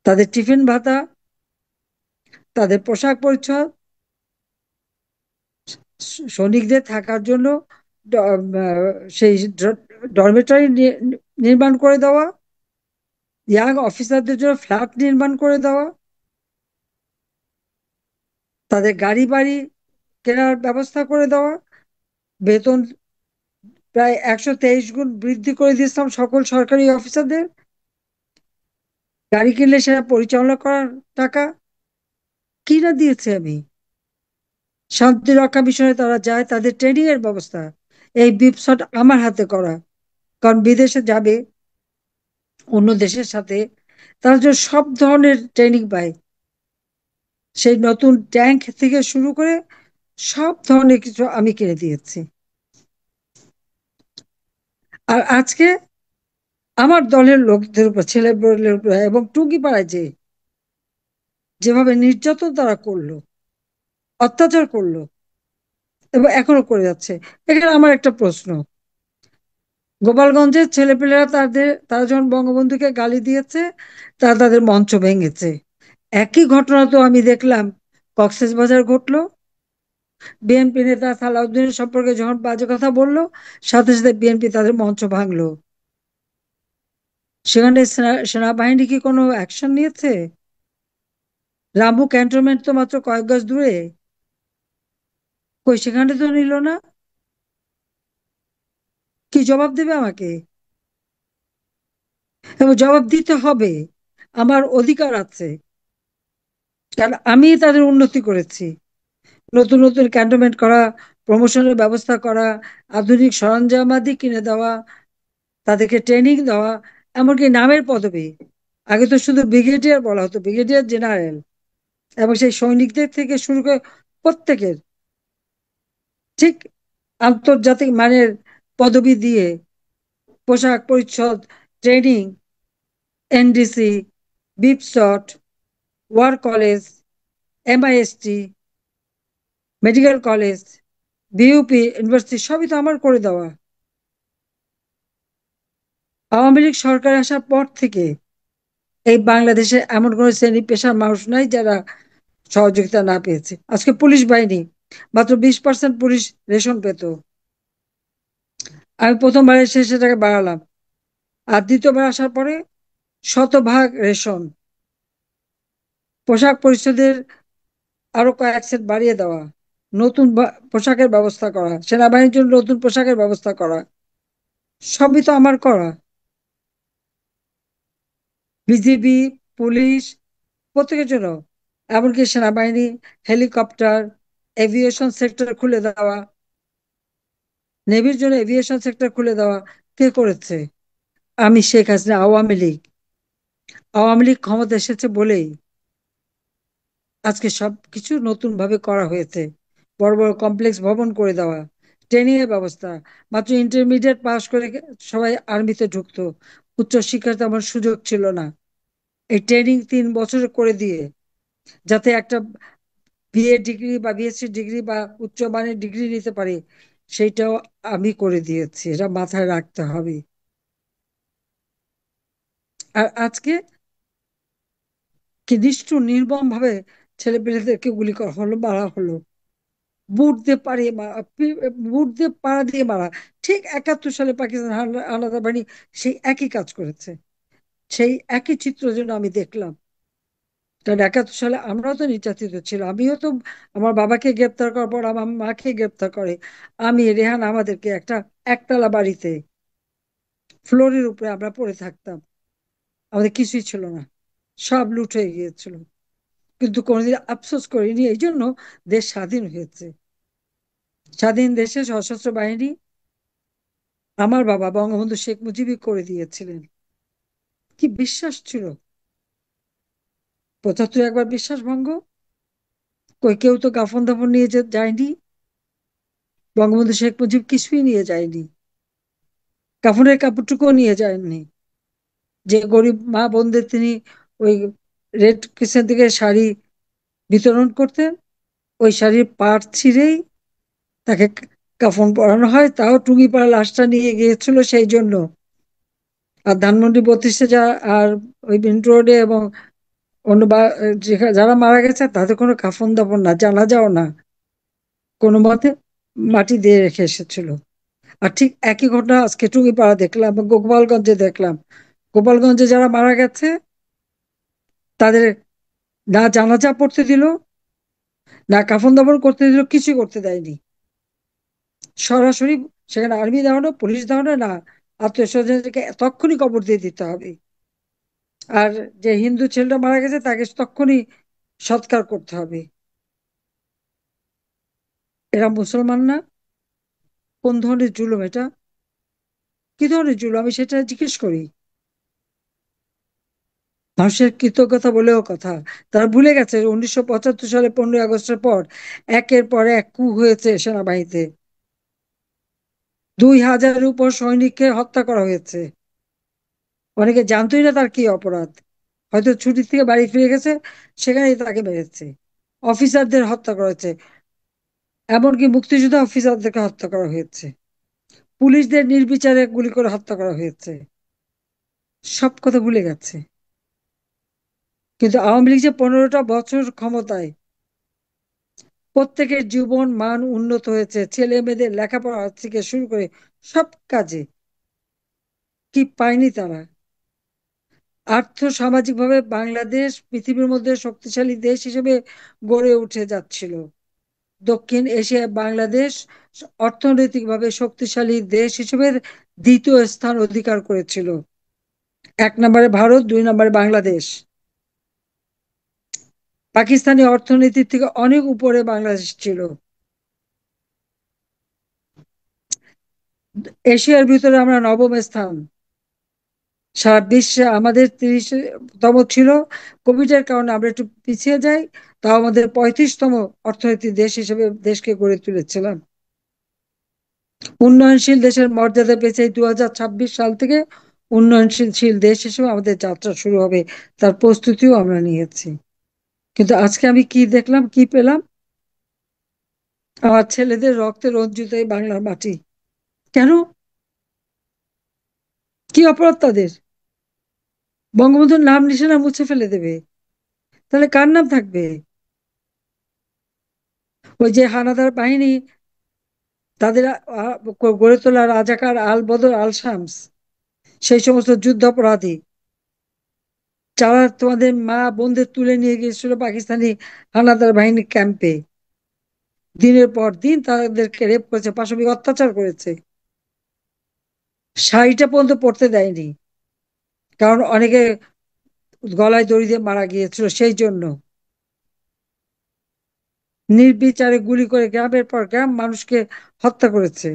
তাদের টিফিন ভাতা, তাদের পোশাক পরিচ্ছদ, সৈনিকদের থাকার জন্য সেই ডরমেটরি নির্মাণ করে দেওয়া, ইয়াং অফিসারদের জন্য ফ্ল্যাট নির্মাণ করে দেওয়া, তাদের গাড়ি বাড়ি কেনার ব্যবস্থা করে দেওয়া, বেতন প্রায় 123 গুণ বৃদ্ধি করে দিয়েছিলাম সকল সরকারি অফিসারদের। গাড়ি কিনলে সেটা পরিচালনা করার টাকা কিনা দিয়েছে আমি। শান্তি রক্ষা মিশনে তারা যায়, তাদের ট্রেনিং এর ব্যবস্থা এই বিপসট আমার হাতে করা। কারণ বিদেশে যাবে অন্য দেশের সাথে, তারা যে সব ধরনের ট্রেনিং পায়, সেই নতুন ট্যাঙ্ক থেকে শুরু করে সব ধরনের কিছু আমি কিনে দিয়েছি। আর আজকে আমার দলের লোকদের উপর, ছেলেদের উপর এবং টুঙ্গিপাড়ায় যেভাবে নির্যাতন তারা করলো, অত্যাচার করলো এবং এখনো করে যাচ্ছে, এখানে আমার একটা প্রশ্ন। গোপালগঞ্জের ছেলেপেলেরা তারা যখন বঙ্গবন্ধুকে গালি দিয়েছে, তারা তাদের মঞ্চ ভেঙেছে। একই ঘটনা তো আমি দেখলাম কক্সবাজার ঘটলো। বিএনপি নেতা সালাউদ্দিনের সম্পর্কে যখন বাজে কথা বললো, সাথে সাথে বিএনপি তাদের মঞ্চ ভাঙলো। সেখানে সেনাবাহিনী কি কোনো অ্যাকশন নিয়েছে? রামু ক্যান্টনমেন্ট তো মাত্র কয়েক গজ দূরে, কই সেখানে তো নিল না। কি জবাব দেবে আমাকে? এবং জবাব দিতে হবে, আমার অধিকার আছে, কারণ আমি তাদের উন্নতি করেছি। নতুন নতুন ক্যান্টনমেন্ট করা, প্রমোশনের ব্যবস্থা করা, আধুনিক সরঞ্জামাদি কিনে দেওয়া, তাদেরকে ট্রেনিং দেওয়া, এমনকি নামের পদবি। আগে তো শুধু ব্রিগেডিয়ার বলা হতো, ব্রিগেডিয়ার জেনারেল, এবং সেই সৈনিকদের থেকে শুরু করে প্রত্যেকের ঠিক আন্তর্জাতিক মানের পদবি দিয়ে পোশাক পরিচ্ছদ, training, NDC, BIPSOT, war college, MIST, medical college, BUP, university সবই তো আমার করে দেওয়া। আওয়ামী লীগ সরকার আসার পর থেকে এই বাংলাদেশে এমন কোন শ্রেণী পেশার মানুষ নাই যারা সহযোগিতা না পেয়েছে। আজকে পুলিশ বাহিনী মাত্র 20% পুলিশ রেশন পেত, আমি প্রথমবার এসে সেটাকে বাড়ালাম। আর দ্বিতীয়বার আসার পরে শতভাগ রেশন, পোশাক পরিচ্ছদের আরো কয়েক সেট বাড়িয়ে দেওয়া, নতুন পোশাকের ব্যবস্থা করা, সেনাবাহিনীর জন্য নতুন পোশাকের ব্যবস্থা করা, সবই তো আমার করা। বিজিবি, পুলিশ, প্রত্যেকের জন্য, এমনকি সেনাবাহিনী, হেলিকপ্টার, এভিয়েশন সেক্টর খুলে দেওয়া, নেভির জন্য এভিয়েশন সেক্টর খুলে দেওয়া কে করেছে? আমি, শেখ হাসিনা, আওয়ামী লীগ। আওয়ামী লীগ ক্ষমতা এসেছে বলেই আজকে সবকিছু নতুন ভাবে করা হয়েছে। বড় বড় কমপ্লেক্স ভবন করে দেওয়া, ট্রেনিং এর ব্যবস্থা। মাত্র ইন্টারমিডিয়েট পাস করে সবাই আর্মিতে ঢুকতো, উচ্চ শিক্ষার তেমন সুযোগ ছিল না। এই ট্রেনিং 3 বছর করে দিয়ে যাতে একটা বিএ ডিগ্রি বা বিএসসি ডিগ্রি বা উচ্চ মানের ডিগ্রি নিতে পারে, সেইটাও আমি করে দিয়েছি, এটা মাথায় রাখতে হবে। আর আজকে কি নিষ্ঠুর নির্মম ভাবে ছেলে পেলেদেরকে গুলি করা হলো, মারা হলো, বুট দিয়ে পাড়িয়ে মারা, বুট দিয়ে পাড়া দিয়ে মারা। ঠিক 71 সালে পাকিস্তান হানাদার বাহিনী সেই একই কাজ করেছে, সেই একই চিত্র যেন আমি দেখলাম। কারণ 71 সালে আমরাও তো নির্যাতিত ছিল, আমিও তো, আমার বাবাকে গ্রেপ্তার করার পর আমার মাকে গ্রেপ্তার করে, আমি রেহান আমাদেরকে একটা একতলা বাড়িতে ফ্লোরের উপরে আমরা পড়ে থাকতাম। আমাদের কিছুই ছিল না, সব লুট হয়ে গিয়েছিল, কিন্তু কোনোদিন আফসোস করিনি। এই জন্য দেশ স্বাধীন হয়েছে। স্বাধীন দেশে সশস্ত্র বাহিনী আমার বাবা বঙ্গবন্ধু শেখ মুজিবই করে দিয়েছিলেন। কি বিশ্বাস ছিল! 75 একবার বিশ্বাস ভঙ্গ। কেউ তো কাফন দাফন নিয়ে যায়নি, বঙ্গবন্ধু শেখ মুজিব কিছুই নিয়ে যায়নি, কাফনের কাপড়টুকুও নিয়ে যায়নি। যে গরিব মা বোনদের তিনি ওই রেড ক্রিসেন্ট থেকে শাড়ি বিতরণ করতেন, ওই শাড়ির পাড় ছিঁড়েই তাকে কাফন পরানো হয়, তাও টুঙ্গিপাড়া লাশটা নিয়ে গিয়েছিল সেই জন্য। আর ধানমন্ডি 32-এ আর ওই মিন্ট রোডে এবং অন্য যারা মারা গেছে তাদের কোনো কাফন দাফন না, জানাজাও না, কোনো মতে মাটি দিয়ে রেখে এসেছিল। আর ঠিক একই ঘটনা আজকে টুঙ্গিপাড়া দেখলাম, গোপালগঞ্জে দেখলাম। গোপালগঞ্জে যারা মারা গেছে তাদের না জানাজা পড়তে দিল, না কাফন দাফন করতে দিল, কিছুই করতে দেয়নি। সরাসরি সেখানে আর্মি দাঁড়ানো, পুলিশ দাঁড়ানো না, আত্মীয় স্বজনদেরকে তক্ষুনি কবর দিয়ে দিতে হবে। আর যে হিন্দু ছেলেটা মারা গেছে তাকে তক্ষুনি সৎকার করতে হবে। এরা মুসলমান না? কোন ধরনের জুলুম এটা! কি ধরনের জুলুম আমি সেটা জিজ্ঞেস করি। মানুষের কৃতজ্ঞতা বলেও কথা। তারা ভুলে গেছে 1975 সালে 15ই আগস্টের পর একের পর এক কু হয়েছে সেনাবাহিনীতে। 2000-এর উপর সৈনিককে হত্যা করা হয়েছে। অনেকে জানতোই না তার কি অপরাধ, হয়তো ছুটি থেকে বাড়ি ফিরে গেছে, সেখানেই তাকে মেরেছে। অফিসারদের হত্যা করা হয়েছে, এমনকি মুক্তিযোদ্ধা অফিসারদেরকে হত্যা করা হয়েছে। পুলিশদের নির্বিচারে গুলি করে হত্যা করা হয়েছে। সব কথা ভুলে গেছে। কিন্তু আওয়ামী লীগ যে 15টা বছর ক্ষমতায়, প্রত্যেকের জীবন মান উন্নত হয়েছে, ছেলে মেয়েদের লেখাপড়া থেকে শুরু করে সব কাজে। কি পায়নি তারা! আর্থ সামাজিক ভাবে বাংলাদেশ পৃথিবীর মধ্যে শক্তিশালী দেশ হিসেবে গড়ে উঠে যাচ্ছিল। দক্ষিণ এশিয়ায় বাংলাদেশ অর্থনৈতিকভাবে শক্তিশালী দেশ হিসেবে দ্বিতীয় স্থান অধিকার করেছিল। 1 নম্বরে ভারত, 2 নম্বরে বাংলাদেশ। পাকিস্তানি অর্থনীতির থেকে অনেক উপরে বাংলাদেশ ছিল। এশিয়ার ভিতরে আমরা 9ম স্থান। সারা বিশ্বে আমাদের 30তম ছিল। কোভিড এর কারণে আমরা একটু পিছিয়ে যাই, তাও আমাদের 35তম অর্থনৈতিক দেশ হিসেবে দেশকে গড়ে তুলেছিলাম। উন্নয়নশীল দেশের মর্যাদা পেয়েছে 2026 সাল থেকে। উন্নয়নশীল দেশ হিসেবে আমাদের যাত্রা শুরু হবে, তার প্রস্তুতিও আমরা নিয়েছি। কিন্তু আজকে আমি কি দেখলাম, কি পেলাম? আমার ছেলেদের রক্তে রঞ্জিত এই বাংলার মাটি। কেন? কি অপরাধ তাদের? বঙ্গবন্ধুর নাম নিশানা মুছে ফেলে দেবে, তাহলে কার নাম থাকবে? ওই যে হানাদার বাহিনী, তাদের গড়ে তোলা রাজাকার আল বদর আল শামস, সেই সমস্ত যুদ্ধাপরাধী যারা তোমাদের মা বোনদের তুলে নিয়ে গিয়েছিল পাকিস্তানি হানাদার বাহিনী ক্যাম্পে, দিনের পর দিন তাদেরকে রেপ করেছে, পাশবিক অত্যাচার করেছে, শাড়িটা পর্যন্ত পড়তে দেয়নি, কারণ অনেকে গলায় দড়ি দিয়ে মারা গিয়েছিল সেই জন্য। নির্বিচারে গুলি করে গ্রামের পর গ্রাম মানুষকে হত্যা করেছে,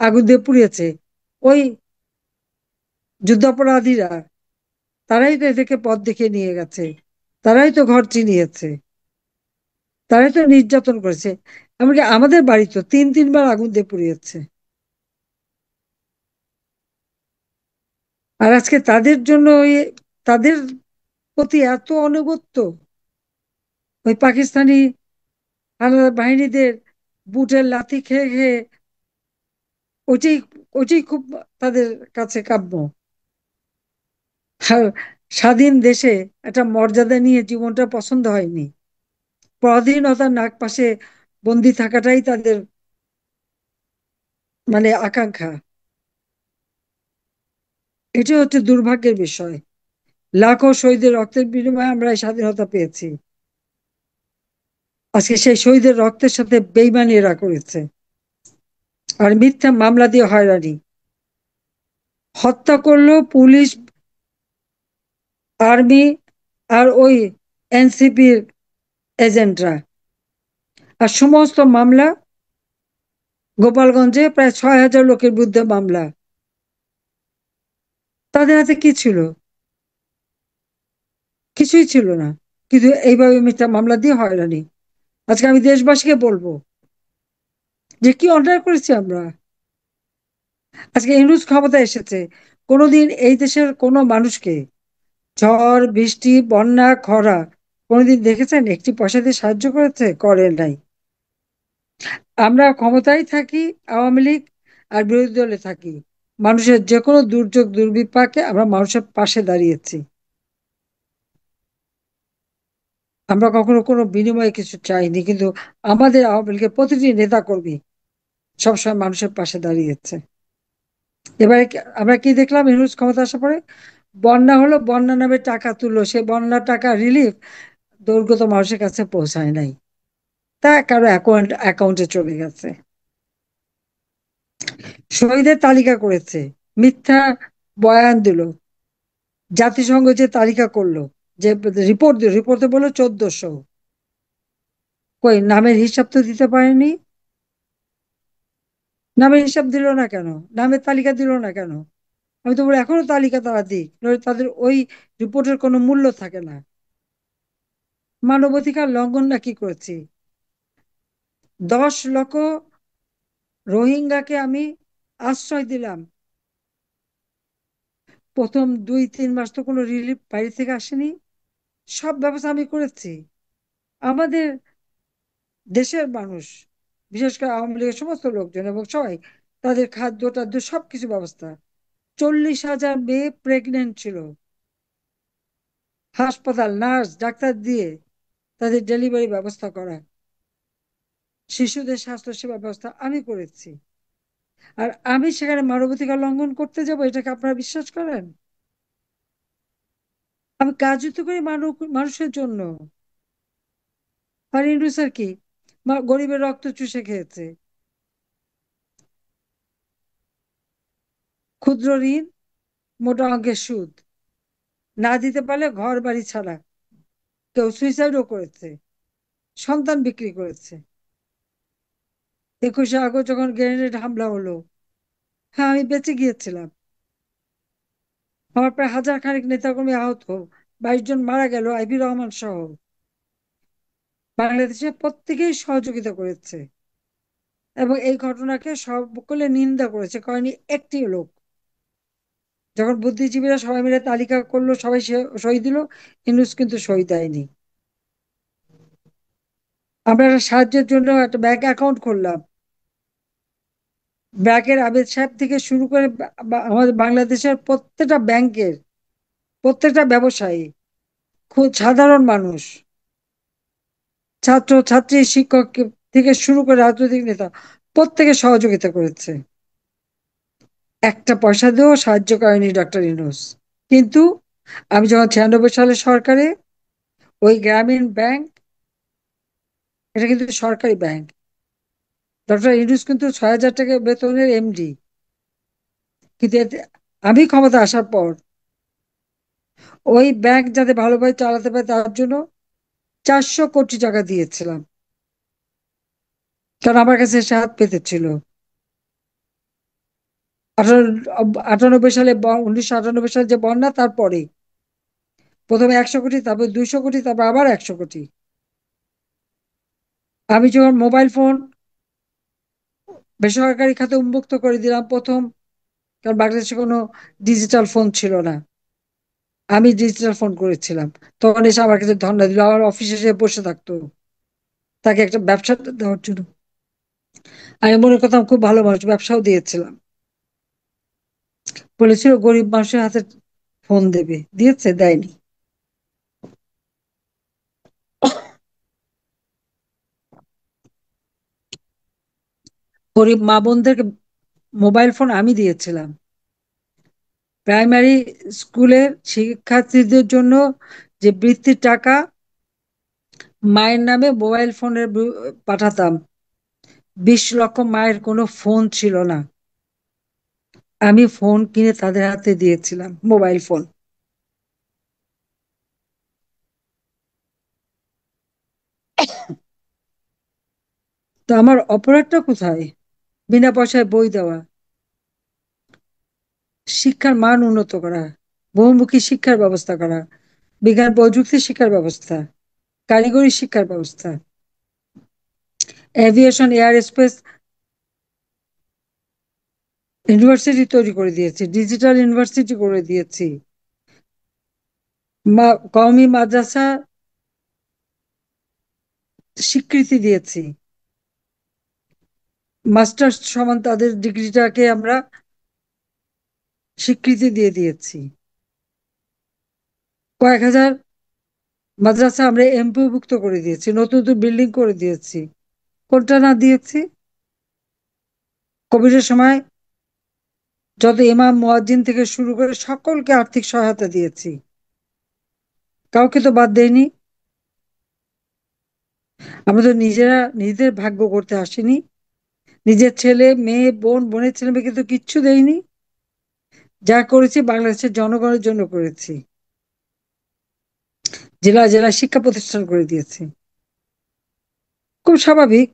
আগুন দিয়ে পুড়িয়েছে। ওই যুদ্ধাপরাধীরা, তারাই তো এদেরকে পথ দেখিয়ে নিয়ে গেছে, তারাই তো ঘর চিনিয়েছে, তারাই তো নির্যাতন করেছে। এমনকি আমাদের বাড়ি তো 3-3 বার আগুন দিয়ে পুড়িয়েছে। আর আজকে তাদের জন্য তাদের প্রতি এত আনুগত্য, ওই পাকিস্তানি হানাদার বাহিনীদের বুটের লাথি খেয়ে খেয়ে ওইটাই ওইটাই খুব তাদের কাছে কাম্য। আর স্বাধীন দেশে একটা মর্যাদা নিয়ে জীবনটা পছন্দ হয়নি, পরাধীনতার নাগপাশে বন্দি থাকাটাই তাদের মানে আকাঙ্ক্ষা। এটা হচ্ছে দুর্ভাগ্যের বিষয়। লাখো শহীদের রক্তের বিনিময়ে আমরা এই স্বাধীনতা পেয়েছি। আজকে সেই শহীদের রক্তের সাথে বেইমানি এরা করেছে, আর মিথ্যা মামলা দিয়ে হয়রানি। হত্যা করলো পুলিশ, আর্মি আর ওই এনসিপির এজেন্টরা। আর সমস্ত মামলা, গোপালগঞ্জে প্রায় 6,000 লোকের বিরুদ্ধে মামলা। তাদের হাতে কি ছিল? কিছুই ছিল না। কিন্তু এইভাবে মিথ্যা মামলা দিয়ে হয়রানি। আজকে আমি দেশবাসীকে বলবো যে কি অন্যায় করেছি আমরা। আজকে ইউনূস ক্ষমতা এসেছে, কোনোদিন এই দেশের কোনো মানুষকে ঝড় বৃষ্টি বন্যা খরা কোনোদিন দেখেছেন একটি পয়সা দিয়ে সাহায্য করেছে? করেন নাই। আমরা ক্ষমতায় থাকি, আওয়ামী লীগ আর বিরোধী দলে থাকি, মানুষের যে কোনো দুর্যোগ দুর্বিপাকে আমরা মানুষের পাশে দাঁড়িয়েছি। আমরা কখনো কোনো বিনিময়ে কিছু চাইনি, কিন্তু আমাদের আওয়ামী লীগের প্রতিটি নেতা কর্মী সবসময় মানুষের পাশে দাঁড়িয়েছে। এবারে আমরা কি দেখলাম ইউনূস ক্ষমতা আসার পরে? বন্যা হলো, বন্যা নামে টাকা তুললো, সে বন্যা টাকা রিলিফ দুর্গত মানুষের কাছে পৌঁছায় নাই, তা কারো অ্যাকাউন্টে চলে গেছে। শহীদের তালিকা করেছে, মিথ্যা বয়ান দিল। জাতিসংঘ যে তালিকা করলো, যে রিপোর্ট দিল, রিপোর্টে বললো 1400, কই নামের হিসাব তো দিতে পারেনি। নামের হিসাব দিল না কেন? নামের তালিকা দিল না কেন? আমি তো বলি এখনো তালিকা তারা দিক, নইলে তাদের ওই রিপোর্টের কোনো মূল্য থাকে না। মানবাধিকার লঙ্ঘন না কি করেছি? 10 লক্ষ রোহিঙ্গাকে আমি আশ্রয় দিলাম। প্রথম 2-3 মাস তো কোনো রিলিফ বাইরে থেকে আসেনি। সব ব্যবস্থা আমি করেছি। আমাদের দেশের মানুষ, বিশেষ করে আওয়ামী লীগের সমস্ত লোকজন এবং সবাই, তাদের খাদ্য টাদ্য সবকিছু ব্যবস্থা। 40,000 মেয়ে প্রেগনেন্ট ছিল, হাসপাতাল নার্স ডাক্তার দিয়ে তাদের ডেলিভারি ব্যবস্থা করা, শিশুদের স্বাস্থ্য সেবা ব্যবস্থা আমি করেছি। আর আমি সেখানে মানবাধিকার লঙ্ঘন করতে যাব, এটাকে আপনারা বিশ্বাস করেন? আমি কাজই তো করি মানুষের জন্য। আর ইউনূস আর কি, গরিবের রক্ত চুষে খেয়েছে। ক্ষুদ্র ঋণ, মোটা অঙ্কের সুদ, না দিতে পারলে ঘর বাড়ি ছাড়া, কেউ সুইসাইডও করেছে, সন্তান বিক্রি করেছে। 21শে আগস্ট যখন গ্রেনেড হামলা হলো, হ্যাঁ আমি বেঁচে গিয়েছিলাম। আমার প্রায় 1000 খানেক নেতাকর্মী আহত, 22 জন মারা গেল, আইবি রহমান সহ। বাংলাদেশে প্রত্যেকেই সহযোগিতা করেছে এবং এই ঘটনাকে সকলে নিন্দা করেছে, করেনি একটি লোক। যখন বুদ্ধিজীবীরা সবাই মিলে তালিকা করলো, সবাই সই দিল, ইউনূস কিন্তু সই দেয়নি। আমরা একটা সাহায্যের জন্য একটা ব্যাংক অ্যাকাউন্ট খুললাম। ব্যাংকের আবেদ সাহেব থেকে শুরু করে আমাদের বাংলাদেশের প্রত্যেকটা ব্যাংকের প্রত্যেকটা ব্যবসায়ী, খুব সাধারণ মানুষ, ছাত্র ছাত্রী শিক্ষক থেকে শুরু করে রাজনৈতিক নেতা, প্রত্যেকে সহযোগিতা করেছে। একটা পয়সা দিয়েও সাহায্য করেনি ডক্টর ইউনূস। কিন্তু আমি যখন 96 সালে সরকারে, ওই গ্রামীণ ব্যাংক, এটা কিন্তু সরকারি ব্যাংক, ডক্টর ইউনূস কিন্তু 6,000 টাকা বেতনের এমডি, কিন্তু আমি ক্ষমতা আসার পর ওই ব্যাংক যাতে ভালোভাবে চালাতে পারে তার জন্য 400 কোটি টাকা দিয়েছিলাম, কারণ আমার কাছে সে হাত পেতে ছিল। 98 সালে 1998 সালে যে বন্যা, তারপরে প্রথমে 100 কোটি, তারপর 200 কোটি, তারপর আবার 100 কোটি। আমি যখন মোবাইল ফোন বেসরকারি খাতে উন্মুক্ত করে দিলাম প্রথম, কারণ বাংলাদেশে কোনো ডিজিটাল ফোন ছিল না, আমি ডিজিটাল ফোন করেছিলাম, তখন এসে আমার কাছে ধর্ণা দিল, আমার অফিসে এসে বসে থাকতো তাকে একটা ব্যবসা দেওয়ার জন্য। আমি মনে করতাম খুব ভালো মানুষ, ব্যবসাও দিয়েছিলাম। বলেছিল গরিব মানুষের হাতে ফোন দেবে, দিয়েছে? দেয়নি। গরিব মা বোনদেরকে মোবাইল ফোন আমি দিয়েছিলাম। প্রাইমারি স্কুলের শিক্ষার্থীদের জন্য যে বৃত্তির টাকা, মায়ের নামে মোবাইল ফোনের পাঠাতাম। 20 লক্ষ মায়ের কোনো ফোন ছিল না, আমি ফোন কিনে তাদের হাতে দিয়েছিলাম, মোবাইল ফোন। তো আমার অপরাধটা কোথায়? বিনা পয়সায় বই দেওয়া, শিক্ষার মান উন্নত করা, বহুমুখী শিক্ষার ব্যবস্থা করা, বিজ্ঞান প্রযুক্তি শিক্ষার ব্যবস্থা, কারিগরি শিক্ষার ব্যবস্থা, এভিয়েশন এয়ার স্পেস ইউনিভার্সিটি তৈরি করে দিয়েছি, ডিজিটাল ইউনিভার্সিটি করে দিয়েছি, কওমি মাদ্রাসা স্বীকৃতি দিয়েছি, মাস্টার্স সমান তাদের ডিগ্রিটাকে আমরা স্বীকৃতি দিয়ে দিয়েছি। কয়েক হাজার মাদ্রাসা আমরা এমপিওভুক্ত করে দিয়েছি, নতুন নতুন বিল্ডিং করে দিয়েছি। কোনটা না দিয়েছি? কোভিডের সময় যত ইমাম মুয়াজ্জিন থেকে শুরু করে সকলকে আর্থিক সহায়তা দিয়েছি, কাউকে তো বাদ দেয়নি। আমরা তো নিজেরা নিজেদের ভাগ্য করতে আসিনি, নিজের ছেলে মেয়ে বোন বোনের ছেলে মেয়েকে তো কিচ্ছু দেয়নি। যা করেছি বাংলাদেশের জনগণের জন্য করেছি। জেলা জেলা শিক্ষা প্রতিষ্ঠান করে দিয়েছি। খুব স্বাভাবিক,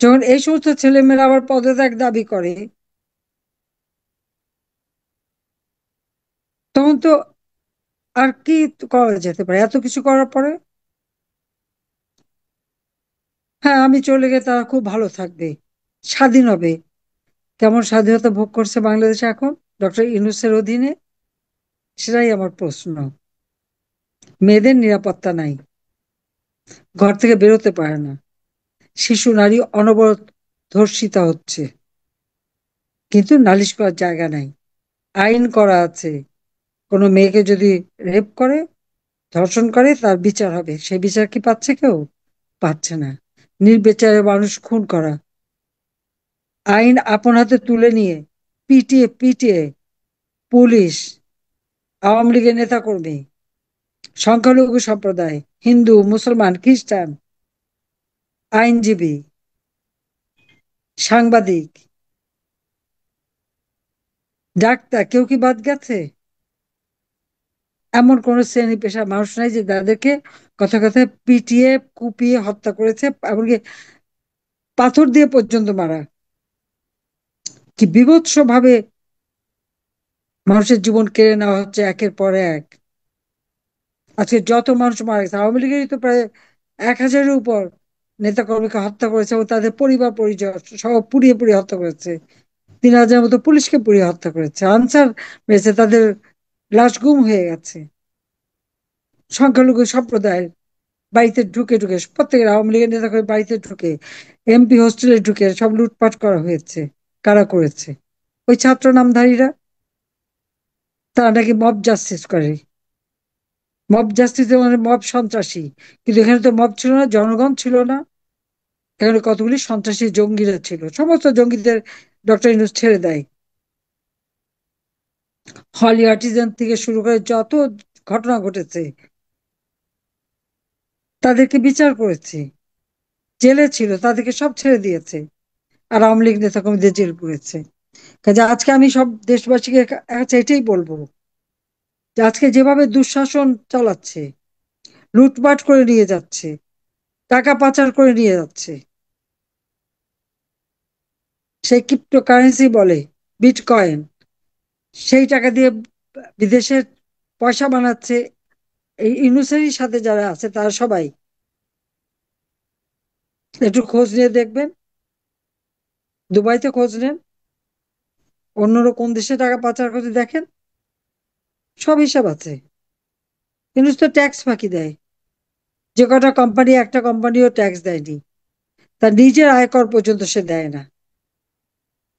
যখন এই সমস্ত ছেলেমেয়েরা আবার পদত্যাগ দাবি করে, তখন তো আর কি করা যেতে পারে এত কিছু করার পরে? হ্যাঁ, আমি চলে গেলে তারা খুব ভালো থাকবে, স্বাধীন হবে। কেমন স্বাধীনতা ভোগ করছে বাংলাদেশে এখন ডক্টর ইউনূসের অধীনে? সেটাই আমার প্রশ্ন। মেয়েদের নিরাপত্তা নাই, ঘর থেকে বেরোতে পারে না, শিশু নারী অনবরত ধর্ষিতা হচ্ছে, কিন্তু নালিশ করার জায়গা নাই। আইন করা আছে, কোনো মেয়েকে যদি রেপ করে, ধর্ষণ করে, তার বিচার হবে। সেই বিচার কি পাচ্ছে কেউ? পাচ্ছে না। নির্বিচারে মানুষ খুন করা, আইন আপন হাতে তুলে নিয়ে পিটিয়ে পিটিয়ে পুলিশ, আওয়ামী লীগের নেতাকর্মী, সংখ্যালঘু সম্প্রদায়, হিন্দু মুসলমান খ্রিস্টান, আইনজীবী, সাংবাদিক, ডাক্তার, কেউ কি বাদ গেছে? এমন কোন শ্রেণী পেশার মানুষ নাই যে তাদেরকে কথা কথায় পিটিয়ে কুপিয়ে হত্যা করেছে, এমনকি পাথর দিয়ে পর্যন্ত মারা। কি বীভৎস ভাবে মানুষের জীবন কেড়ে নেওয়া হচ্ছে একের পর এক। আজকে যত মানুষ মারা গেছে, আওয়ামী লীগেরই তো প্রায় 1000-এর উপর নেতাকর্মীকে হত্যা করেছে এবং তাদের পরিবার পরিজন সহ পুড়িয়ে পুড়িয়ে হত্যা করেছে। 3000 মতো পুলিশকে পুড়িয়ে হত্যা করেছে, আনসার মেরেছে, তাদের লাশ গুম হয়ে গেছে। সংখ্যালঘু সম্প্রদায়ের বাড়িতে ঢুকে ঢুকে, প্রত্যেকের আওয়ামী লীগের নেতাকর্মী বাড়িতে ঢুকে, এমপি হোস্টেলে ঢুকে সব লুটপাট করা হয়েছে। কারা করেছে? ওই ছাত্র নামধারীরা। তারা নাকি মব জাস্টিস করে, মব জাস্টিস মানে মব সন্ত্রাসী। কিন্তু এখানে তো মব ছিল না, জনগণ ছিল না, এখানে কতগুলি সন্ত্রাসী জঙ্গিরা ছিল। সমস্ত জঙ্গিদের ডক্টর ইউনূস ছেড়ে দেয়। হলি আর্টিজান থেকে শুরু করে যত ঘটনা ঘটেছে তাদেরকে বিচার করেছে, জেলে ছিল তাদেরকে সব ছেড়ে দিয়েছে। আর আওয়ামী লীগ নেতাকর্মীদের জেল পুরেছে। কাজে আজকে আমি সব দেশবাসীকে কাছে এটাই বলবো, যে আজকে যেভাবে দুঃশাসন চালাচ্ছে, লুটপাট করে নিয়ে যাচ্ছে, টাকা পাচার করে নিয়ে যাচ্ছে, সেই ক্রিপ্টোকারেন্সি বলে বিটকয়েন, সেই টাকা দিয়ে বিদেশের পয়সা বানাচ্ছে। এই ইউনুসেরই সাথে যারা আছে তারা সবাই একটু খোঁজ নিয়ে দেখবেন, দুবাইতে খোঁজ নেন, অন্যরা কোন দেশে টাকা পাচার করতে দেখেন, সব হিসাব আছে। ইউনুস তো ট্যাক্স ফাঁকি দেয়, যে কটা কোম্পানি, একটা কোম্পানিও ট্যাক্স দেয়নি, তার নিজের আয়কর পর্যন্ত সে দেয় না।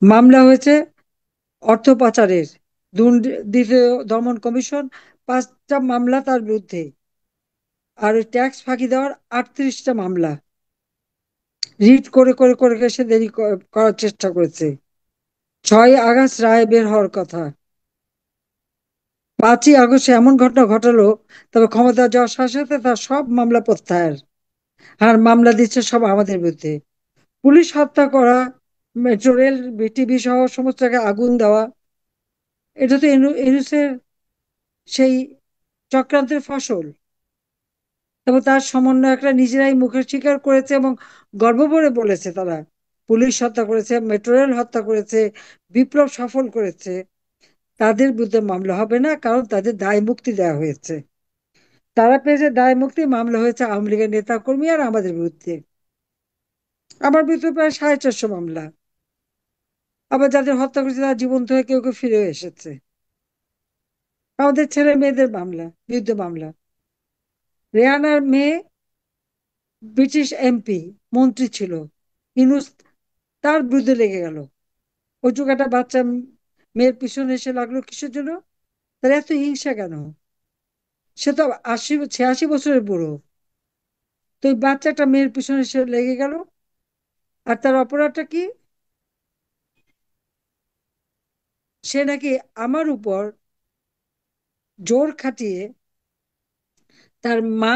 মামলা হয়েছে অর্থ পাচারের, দুর্নীতি দমন কমিশন 5টা মামলা তার বিরুদ্ধে, আর ওই ট্যাক্স ফাঁকি দেওয়ার 38টা মামলা। রিট করে করে করে করে সে দেরি করার চেষ্টা করেছে। 6ই আগস্ট রায় বের হওয়ার কথা, 5ই আগস্ট এমন ঘটনা ঘটালো, তবে ক্ষমতা যাওয়ার সাথে সাথে তার সব মামলা প্রত্যাহার। আর মামলা দিচ্ছে সব আমাদের বিরুদ্ধে। পুলিশ হত্যা করা, মেট্রো রেল বিটিভি সহ সমস্ত জায়গায় আগুন দেওয়া, এটা তো ইউনূসের সেই চক্রান্তের ফসল। এবং তার সমন্বয়করা নিজেরাই মুখে স্বীকার করেছে এবং গর্ব ভরে বলেছে তারা পুলিশ হত্যা করেছে, মেট্রো রেল হত্যা করেছে, বিপ্লব সফল করেছে। তাদের বিরুদ্ধে মামলা হবে না, কারণ তাদের দায় মুক্তি দেওয়া হয়েছে। তারা পেয়েছে দায় মুক্তি, মামলা হয়েছে আওয়ামী লীগের নেতা কর্মী আর আমাদের বিরুদ্ধে। আমার বিরুদ্ধে প্রায় 450 মামলা। আবার যাদের হত্যা করেছে তারা জীবন্ত হয়ে কেউ কেউ ফিরে এসেছে। আমাদের ছেলে মেয়েদের বিরুদ্ধে মামলা। রেহানার মেয়ে ব্রিটিশ এমপি, মন্ত্রী ছিল, ইউনূস তার বিরুদ্ধে লেগে গেল। ওই একটা বাচ্চা মেয়ের পিছনে এসে লাগলো কিসের জন্য? তার এত হিংসা কেন? সে তো 86 বছরের বুড়ো। তো ওই বাচ্চা একটা মেয়ের পিছনে এসে লেগে গেল, আর তার অপরাধটা কি? সে নাকি আমার উপর জোর খাটিয়ে তার মা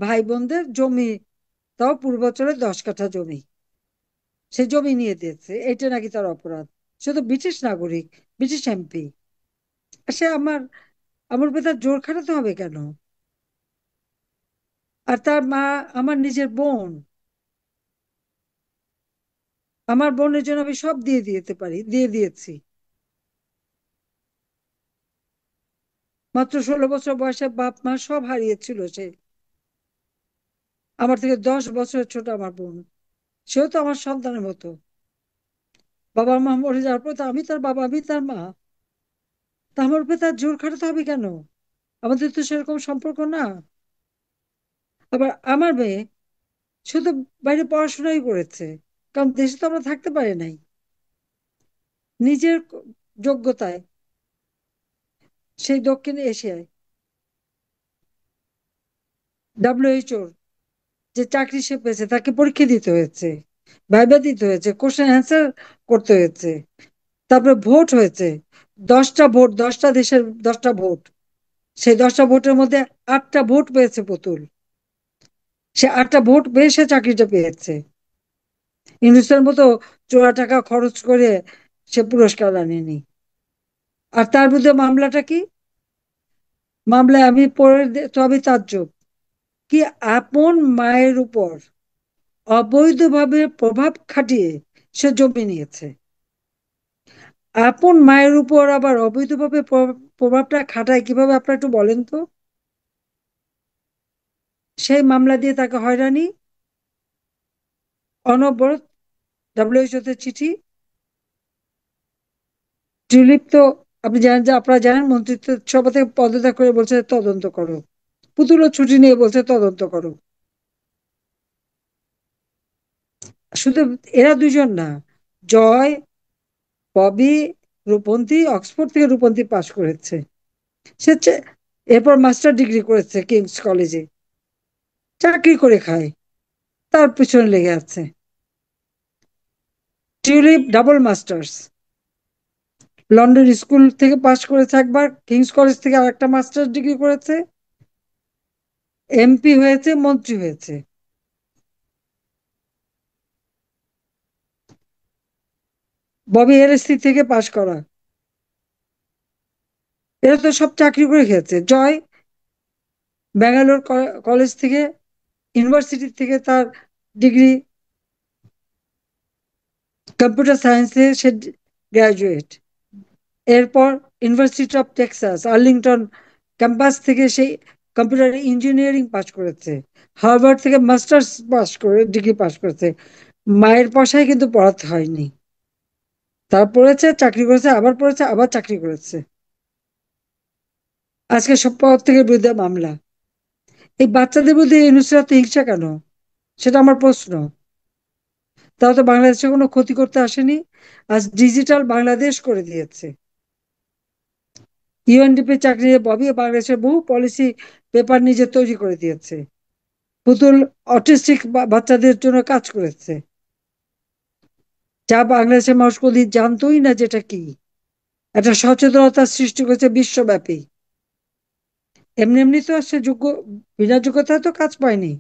ভাই বোনদের জমি, তাও পূর্বাচলে 10 কাঠা জমি, সে জমি নিয়ে দিয়েছে। এটা নাকি তার অপরাধ। সে তো ব্রিটিশ নাগরিক, ব্রিটিশ এমপি। সে আমার উপর তার জোর খাটাতে হবে কেন? আর তার মা আমার নিজের বোন। আমার বোনের জন্য আমি সব দিয়ে দিতে পারি, দিয়ে দিয়েছি। মাত্র 16 বছর বয়সে বাপ মা সব হারিয়েছিল সে। আমার থেকে 10 বছর ছোট আমার বোন। সেও তো আমার সন্তানের মতো। বাবা মা মরে যাওয়ার পর তো আমি তার বাবা, আমি তার মা। তা আমার উপরে তার জোর খাটাতে হবে কেন? আমাদের তো সেরকম সম্পর্ক না। আবার আমার মেয়ে শুধু বাইরে পড়াশোনাই করেছে, কারণ দেশে তো আমরা থাকতে পারি নাই। নিজের যোগ্যতায় সেই দক্ষিণ এশিয়ায় WHO যে চাকরি সে পেয়েছে তাকে পরীক্ষা দিতে হয়েছে, ভাইবা দিতে হয়েছে, কোশ্চেন অ্যান্সার করতে হয়েছে। তারপরে ভোট হয়েছে, 10টা ভোট, 10টা দেশের 10টা ভোট। সেই 10টা ভোটের মধ্যে 8টা ভোট পেয়েছে পুতুল। সে 8টা ভোট পেয়ে সে চাকরিটা পেয়েছে। ইংলিশের মতো চোরা টাকা খরচ করে সে পুরস্কার আনেনি। আর তার বিরুদ্ধে মামলাটা কি? মামলায় আমি পড়ে তো আমি তাজ্জব। কি, আপন মায়ের উপর অবৈধভাবে প্রভাব খাটিয়ে সে জমি নিয়েছে। আপন মায়ের উপর আবার অবৈধভাবে প্রভাবটা খাটায় কিভাবে, আপনারা একটু বলেন তো। সেই মামলা দিয়ে তাকে হয়রানি, অনবরত WHO তে চিঠি। টিউলিপ তো আপনি জানেন, যে আপনারা জানেন, মন্ত্রিত্ব সভা থেকে পদত্যাগ করে বলছে তদন্ত করো। পুতুলও ছুটি নিয়ে বলছে তদন্ত করো। শুধু এরা দুইজন না, জয়, ববি, রূপন্তী অক্সফোর্ড থেকে রূপন্তী পাশ করেছে। সে এরপর মাস্টার ডিগ্রি করেছে কিংস কলেজে, চাকরি করে খায়, তার পিছনে লেগে আছে। Tulip double masters, London school থেকে পাশ করেছে একবার, কিংস কলেজ থেকে আরেকটা মাস্টার্স ডিগ্রি করেছে, এমপি হয়েছে, মন্ত্রী হয়েছে। ববি LSE থেকে পাশ করা। এরা তো সব চাকরি করে খেয়েছে। জয় ব্যাঙ্গালোর কলেজ থেকে, ইউনিভার্সিটি থেকে তার ডিগ্রি, কম্পিউটার সায়েন্সে সে গ্রাজুয়েট। এরপর university of Texas Arlington campus থেকে সেই কম্পিউটার ইঞ্জিনিয়ারিং পাশ করেছে। হার্ভার্ড থেকে মাস্টার্স পাশ করে ডিগ্রি পাশ করেছে। মায়ের পয়সায় কিন্তু পড়াতে হয়নি। তার পড়েছে, চাকরি করেছে, আবার পড়েছে, আবার চাকরি করেছে। আজকে সব প্রত্যেকের বিরুদ্ধে মামলা। এই বাচ্চাদের বিরুদ্ধে এই নুসরাত হিংসা কেন? সেটা আমার প্রশ্ন। তারা তো বাংলাদেশে কোনো ক্ষতি করতে আসেনি, আজ ডিজিটাল বাংলাদেশ করে দিয়েছে। UNDP চাকরি নিয়ে ববি বাংলাদেশের বহু পলিসি পেপার নিজে তৈরি করে দিয়েছে। পুতুল অটিস্টিক বাচ্চাদের জন্য কাজ করেছে, যা বাংলাদেশের মানুষ কোনদিন জানতোই না যেটা কি। একটা সচেতনতা সৃষ্টি করেছে বিশ্বব্যাপী। এমনি এমনি তো আর সে যোগ্য, বিনা যোগ্যতায় তো কাজ পায়নি।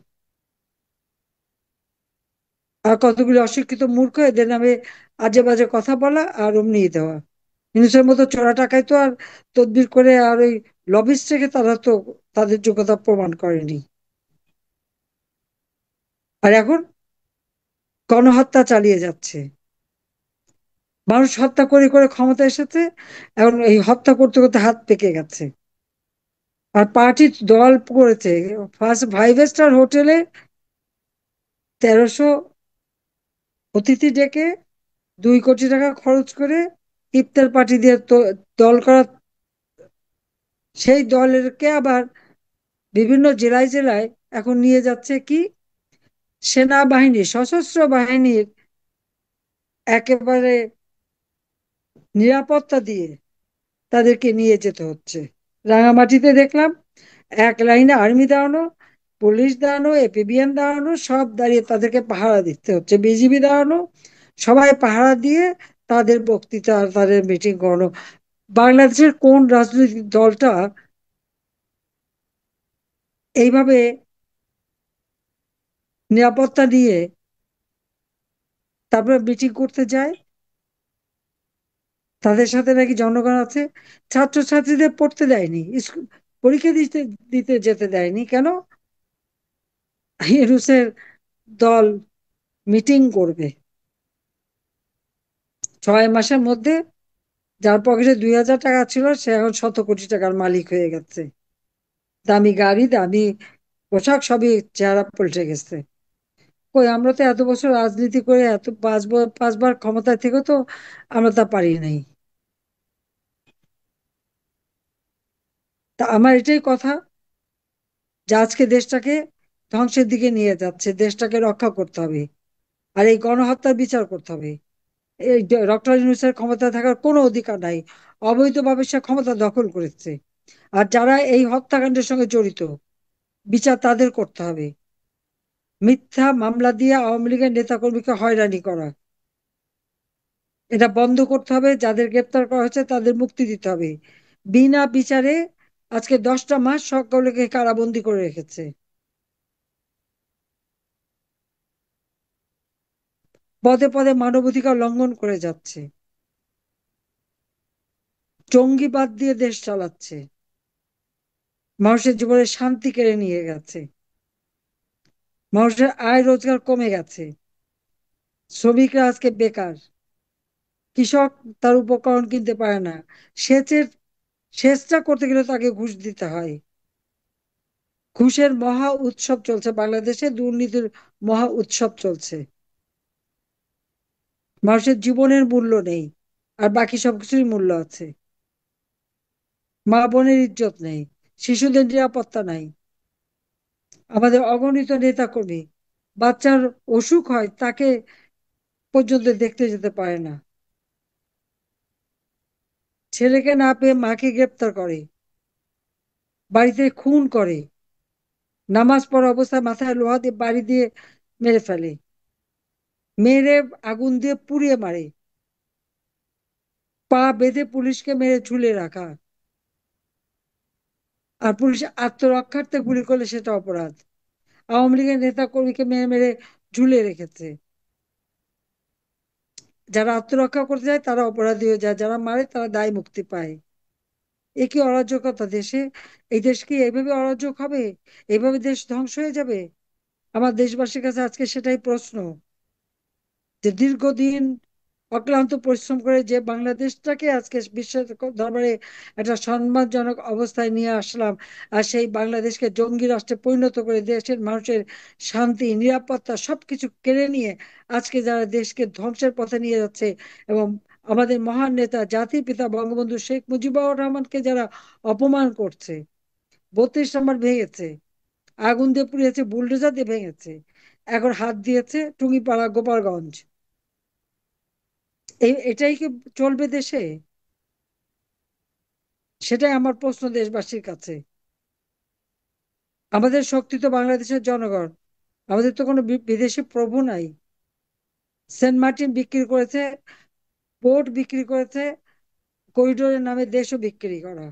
আর কতগুলি অশিক্ষিত মূর্খ এদের নামে আজে বাজে কথা বলা আর অমনি দেওয়া। ইউনুসের মতো চোরা টাকায় তো আর তদবির করে আর ওই লবিস্ট থেকে তারা তো তাদের যোগ্যতা প্রমাণ করেনি। আর এখন গণহত্যা চালিয়ে যাচ্ছে। মানুষ হত্যা করে করে ক্ষমতা এসেছে, এখন এই হত্যা করতে করতে হাত পেকে গেছে। আর পার্টির দল করেছে ফার্স্ট 5 স্টার হোটেলে 1300 অতিথি ডেকে 2 কোটি টাকা খরচ করে ইফতার পার্টি দিয়ে দল করা। সেই দলেরকে আবার বিভিন্ন জেলায় জেলায় এখন নিয়ে যাচ্ছে কি, সেনাবাহিনী, সশস্ত্র বাহিনীর একেবারে নিরাপত্তা দিয়ে তাদেরকে নিয়ে যেতে হচ্ছে। রাঙামাটিতে দেখলাম 1 লাইনে আর্মি দাঁড়ানো, পুলিশ দাঁড়ানো, এপিবিএন দাঁড়ানো, সব দাঁড়িয়ে তাদেরকে পাহারা দিতে হচ্ছে, বিজিবি দাঁড়ানো, সবাই পাহারা দিয়ে তাদের বক্তৃতা, তাদের মিটিং করানো। বাংলাদেশের কোন রাজনৈতিক দলটা এইভাবে নিরাপত্তা নিয়ে তারপরে মিটিং করতে যায়? তাদের সাথে নাকি জনগণ আছে। ছাত্রছাত্রীদের পড়তে দেয়নি, স্কুল পরীক্ষা দিতে দিতে যেতে দেয়নি কেন? ইউনূসের দল মিটিং করবে 6 মাসের মধ্যে। যার পকেটে 2000 টাকা ছিল সে এখন 100 কোটি টাকার মালিক হয়ে গেছে। দামি গাড়ি, দামি পোশাক, সবই চেহারা পাল্টে গেছে। কই, আমরা তো এত বছর রাজনীতি করে, এত 5বার ক্ষমতায় থেকে তো আমরা তা পারি নাই। তা আমার এটাই কথা, যে আজকে দেশটাকে ধ্বংসের দিকে নিয়ে যাচ্ছে, দেশটাকে রক্ষা করতে হবে। আর এই গণহত্যার বিচার করতে হবে। এই ডক্টর ইউনূসের ক্ষমতা থাকার কোনো অধিকার নাই। অবৈধভাবে সে ক্ষমতা দখল করেছে। আর যারা এই হত্যাকাণ্ডের সঙ্গে জড়িত, বিচার তাদের করতে হবে। মিথ্যা মামলা দিয়ে আওয়ামী লীগের নেতাকর্মীকে হয়রানি করা, এটা বন্ধ করতে হবে। যাদের গ্রেপ্তার করা হয়েছে তাদের মুক্তি দিতে হবে। বিনা বিচারে আজকে 10টা মাস সকলকে কারাবন্দী করে রেখেছে। পদে পদে মানবাধিকার লঙ্ঘন করে যাচ্ছে। জঙ্গিবাদ দিয়ে দেশ চালাচ্ছে। মানুষের জীবনের শান্তি কেড়ে নিয়ে গেছে। মানুষের আয় রোজগার কমে গেছে। শ্রমিকরা আজকে বেকার। কৃষক তার উপকরণ কিনতে পারে না। সেচের সেচটা করতে গেলে তাকে ঘুষ দিতে হয়। ঘুষের মহা উৎসব চলছে বাংলাদেশে, দুর্নীতির মহা উৎসব চলছে। মানুষের জীবনের মূল্য নেই, আর বাকি সবকিছুর মূল্য আছে। মা বোনের ইজ্জত নেই, শিশুদের নিরাপত্তা নাই। আমাদের অগণিত নেতাকর্মী, বাচ্চার অসুখ হয় তাকে পর্যন্ত দেখতে যেতে পারে না। ছেলেকে না পেয়ে মাকে গ্রেপ্তার করে, বাড়িতে খুন করে, নামাজ পড়া অবস্থায় মাথায় লোহা দিয়ে বাড়ি দিয়ে মেরে ফেলে, মেরে আগুন দিয়ে পুড়িয়ে মারে, পা বেঁধে পুলিশকে মেরে ঝুলে রাখা। আর পুলিশ আত্মরক্ষার্থে গুলি করলে সেটা অপরাধ। আওয়ামী লীগের নেতা কর্মীকে মেরে মেরে ঝুলে রেখেছে। যারা আত্মরক্ষা করতে যায় তারা অপরাধী হয়ে যায়, যারা মারে তারা দায় মুক্তি পায়। এ কি অরাজকতা দেশে? এই দেশ কি এইভাবে অরাজক হবে? এইভাবে দেশ ধ্বংস হয়ে যাবে? আমার দেশবাসীর কাছে আজকে সেটাই প্রশ্ন, যে দীর্ঘদিন অক্লান্ত পরিশ্রম করে যে বাংলাদেশটাকে আজকে বিশ্বের দরবারে একটা সম্মানজনক অবস্থায় নিয়ে আসলাম, আর সেই বাংলাদেশকে জঙ্গি রাষ্ট্রে পরিণত করে দেশের মানুষের শান্তি, নিরাপত্তা সবকিছু কেড়ে নিয়ে আজকে যারা দেশকে ধ্বংসের পথে নিয়ে যাচ্ছে, এবং আমাদের মহান নেতা জাতির পিতা বঙ্গবন্ধু শেখ মুজিবুর রহমানকে যারা অপমান করছে, 32 নম্বর ভেঙেছে, আগুন দিয়ে পুড়িয়েছে, বুলডোজার দিয়ে ভেঙেছে, এখন হাত দিয়েছে টুঙ্গিপাড়া, গোপালগঞ্জ। এটাই কি চলবে দেশে? সেটাই আমার প্রশ্ন দেশবাসীর কাছে। আমাদের শক্তি তো বাংলাদেশের জনগণ। আমাদের তো কোনো বিদেশি প্রভু নাই। সেন্ট মার্টিন বিক্রি করেছে, পোর্ট বিক্রি করেছে, করিডোরের নামে দেশও বিক্রি করা।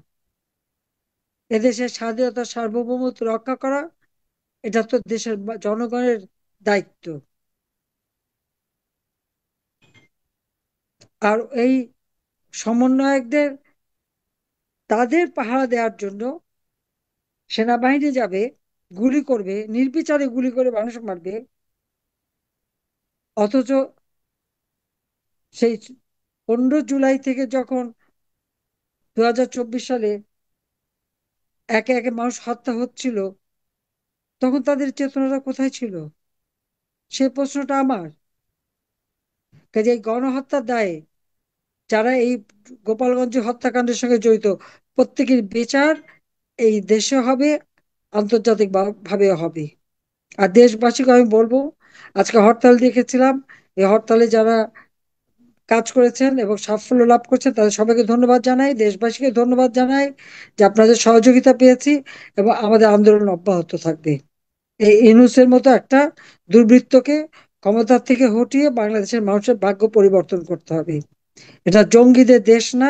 এদেশের স্বাধীনতা, সার্বভৌমত্ব রক্ষা করা, এটা তো দেশের জনগণের দায়িত্ব। আর এই সমন্বয়কদের, তাদের পাহারা দেওয়ার জন্য সেনাবাহিনী যাবে, গুলি করবে, নির্বিচারে গুলি করে মানুষ মারবে। অথচ সেই 15 জুলাই থেকে যখন 2024 সালে একে একে মানুষ হত্যা হচ্ছিল, তখন তাদের চেতনাটা কোথায় ছিল? সেই প্রশ্নটা আমার। কাজে এই গণহত্যার দায়ে যারা এই গোপালগঞ্জ হত্যাকাণ্ডের সঙ্গে জড়িত, প্রত্যেকের বিচার এই দেশে হবে, আন্তর্জাতিক ভাবে হবে। আর দেশবাসীকে আমি বলবো, আজকে হরতাল দেখেছিলাম, এই হরতালে যারা কাজ করেছেন এবং সাফল্য লাভ করছেন তাদের সবাইকে ধন্যবাদ জানাই, দেশবাসীকে ধন্যবাদ জানাই যে আপনাদের সহযোগিতা পেয়েছি, এবং আমাদের আন্দোলন অব্যাহত থাকবে। এই ইউনূসের মতো একটা দুর্বৃত্তকে ক্ষমতার থেকে হটিয়ে বাংলাদেশের মানুষের ভাগ্য পরিবর্তন করতে হবে। এটা জঙ্গিদের দেশ না,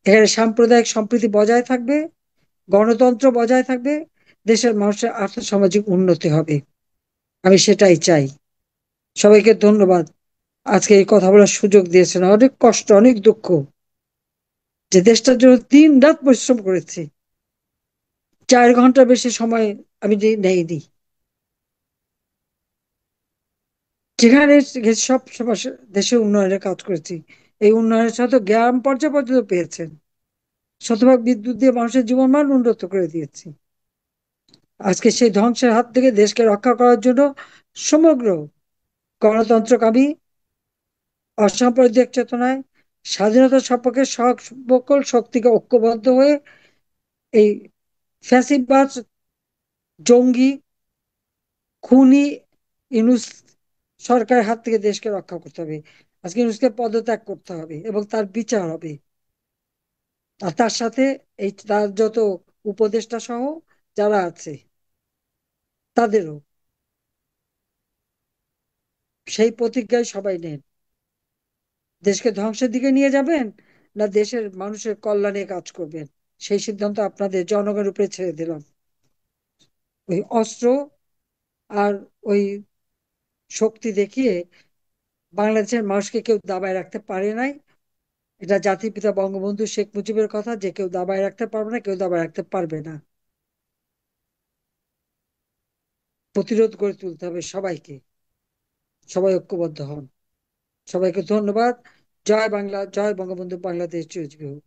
এখানে সাম্প্রদায়িক সম্প্রীতি বজায় থাকবে, গণতন্ত্র বজায় থাকবে, দেশের মানুষের আর্থসামাজিক উন্নতি হবে। আমি সেটাই চাই। সবাইকে ধন্যবাদ আজকে এই কথা বলার সুযোগ দিয়েছেন। অনেক কষ্ট, অনেক দুঃখ, যে দেশটার জন্য 3 রাত পরিশ্রম করেছি, 4 ঘন্টা বেশি সময় আমি নেইনি। যেখানে গেছি সব সময় দেশের উন্নয়নের কাজ করেছি। এই উন্নয়নের সাথে গ্রাম পর্যায়ে পর্যন্ত পেয়েছেন। শতভাগ বিদ্যুৎ দিয়ে মানুষের জীবনমান উন্নত করে দিয়েছি। আজকে সেই ধ্বংসের হাত থেকে দেশকে রক্ষা করার জন্য সমগ্র গণতন্ত্রকামী অসাম্প্রদায়িক চেতনায় স্বাধীনতা সপক্ষে সকল শক্তিকে ঐক্যবদ্ধ হয়ে এই ফ্যাসিবাদ, জঙ্গি, খুনি ইউনূস সরকারের হাত থেকে দেশকে রক্ষা করতে হবে। আজকে ইউনূসকে পদত্যাগ করতে হবে এবং তার বিচার হবে। আর তার সাথে এই তার যত উপদেষ্টা সহ যারা আছে তাদেরও সেই প্রতিজ্ঞায় সবাই নেন। দেশকে ধ্বংসের দিকে নিয়ে যাবেন, না দেশের মানুষের কল্যাণে কাজ করবেন, সেই সিদ্ধান্ত আপনাদের জনগণের উপরে ছেড়ে দিলাম। ওই অস্ত্র আর ওই শক্তি দেখিয়ে বাংলাদেশের মানুষকে কেউ দাবায় রাখতে পারে নাই। এটা জাতির পিতা বঙ্গবন্ধু শেখ মুজিবের কথা, যে কেউ দাবায় রাখতে পারবে না, কেউ দাবায় রাখতে পারবে না। প্রতিরোধ গড়ে তুলতে হবে সবাইকে। সবাই ঐক্যবদ্ধ হন। সবাইকে ধন্যবাদ। জয় বাংলা, জয় বঙ্গবন্ধু, বাংলাদেশ চিরজীবী হোক।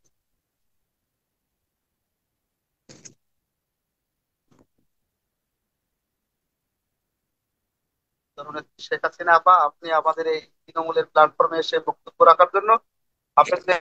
ধরনের শেখ হাসিনা আপা, আপনি আমাদের এই তৃণমূলের প্ল্যাটফর্মে এসে বক্তব্য রাখার জন্য আপনাকে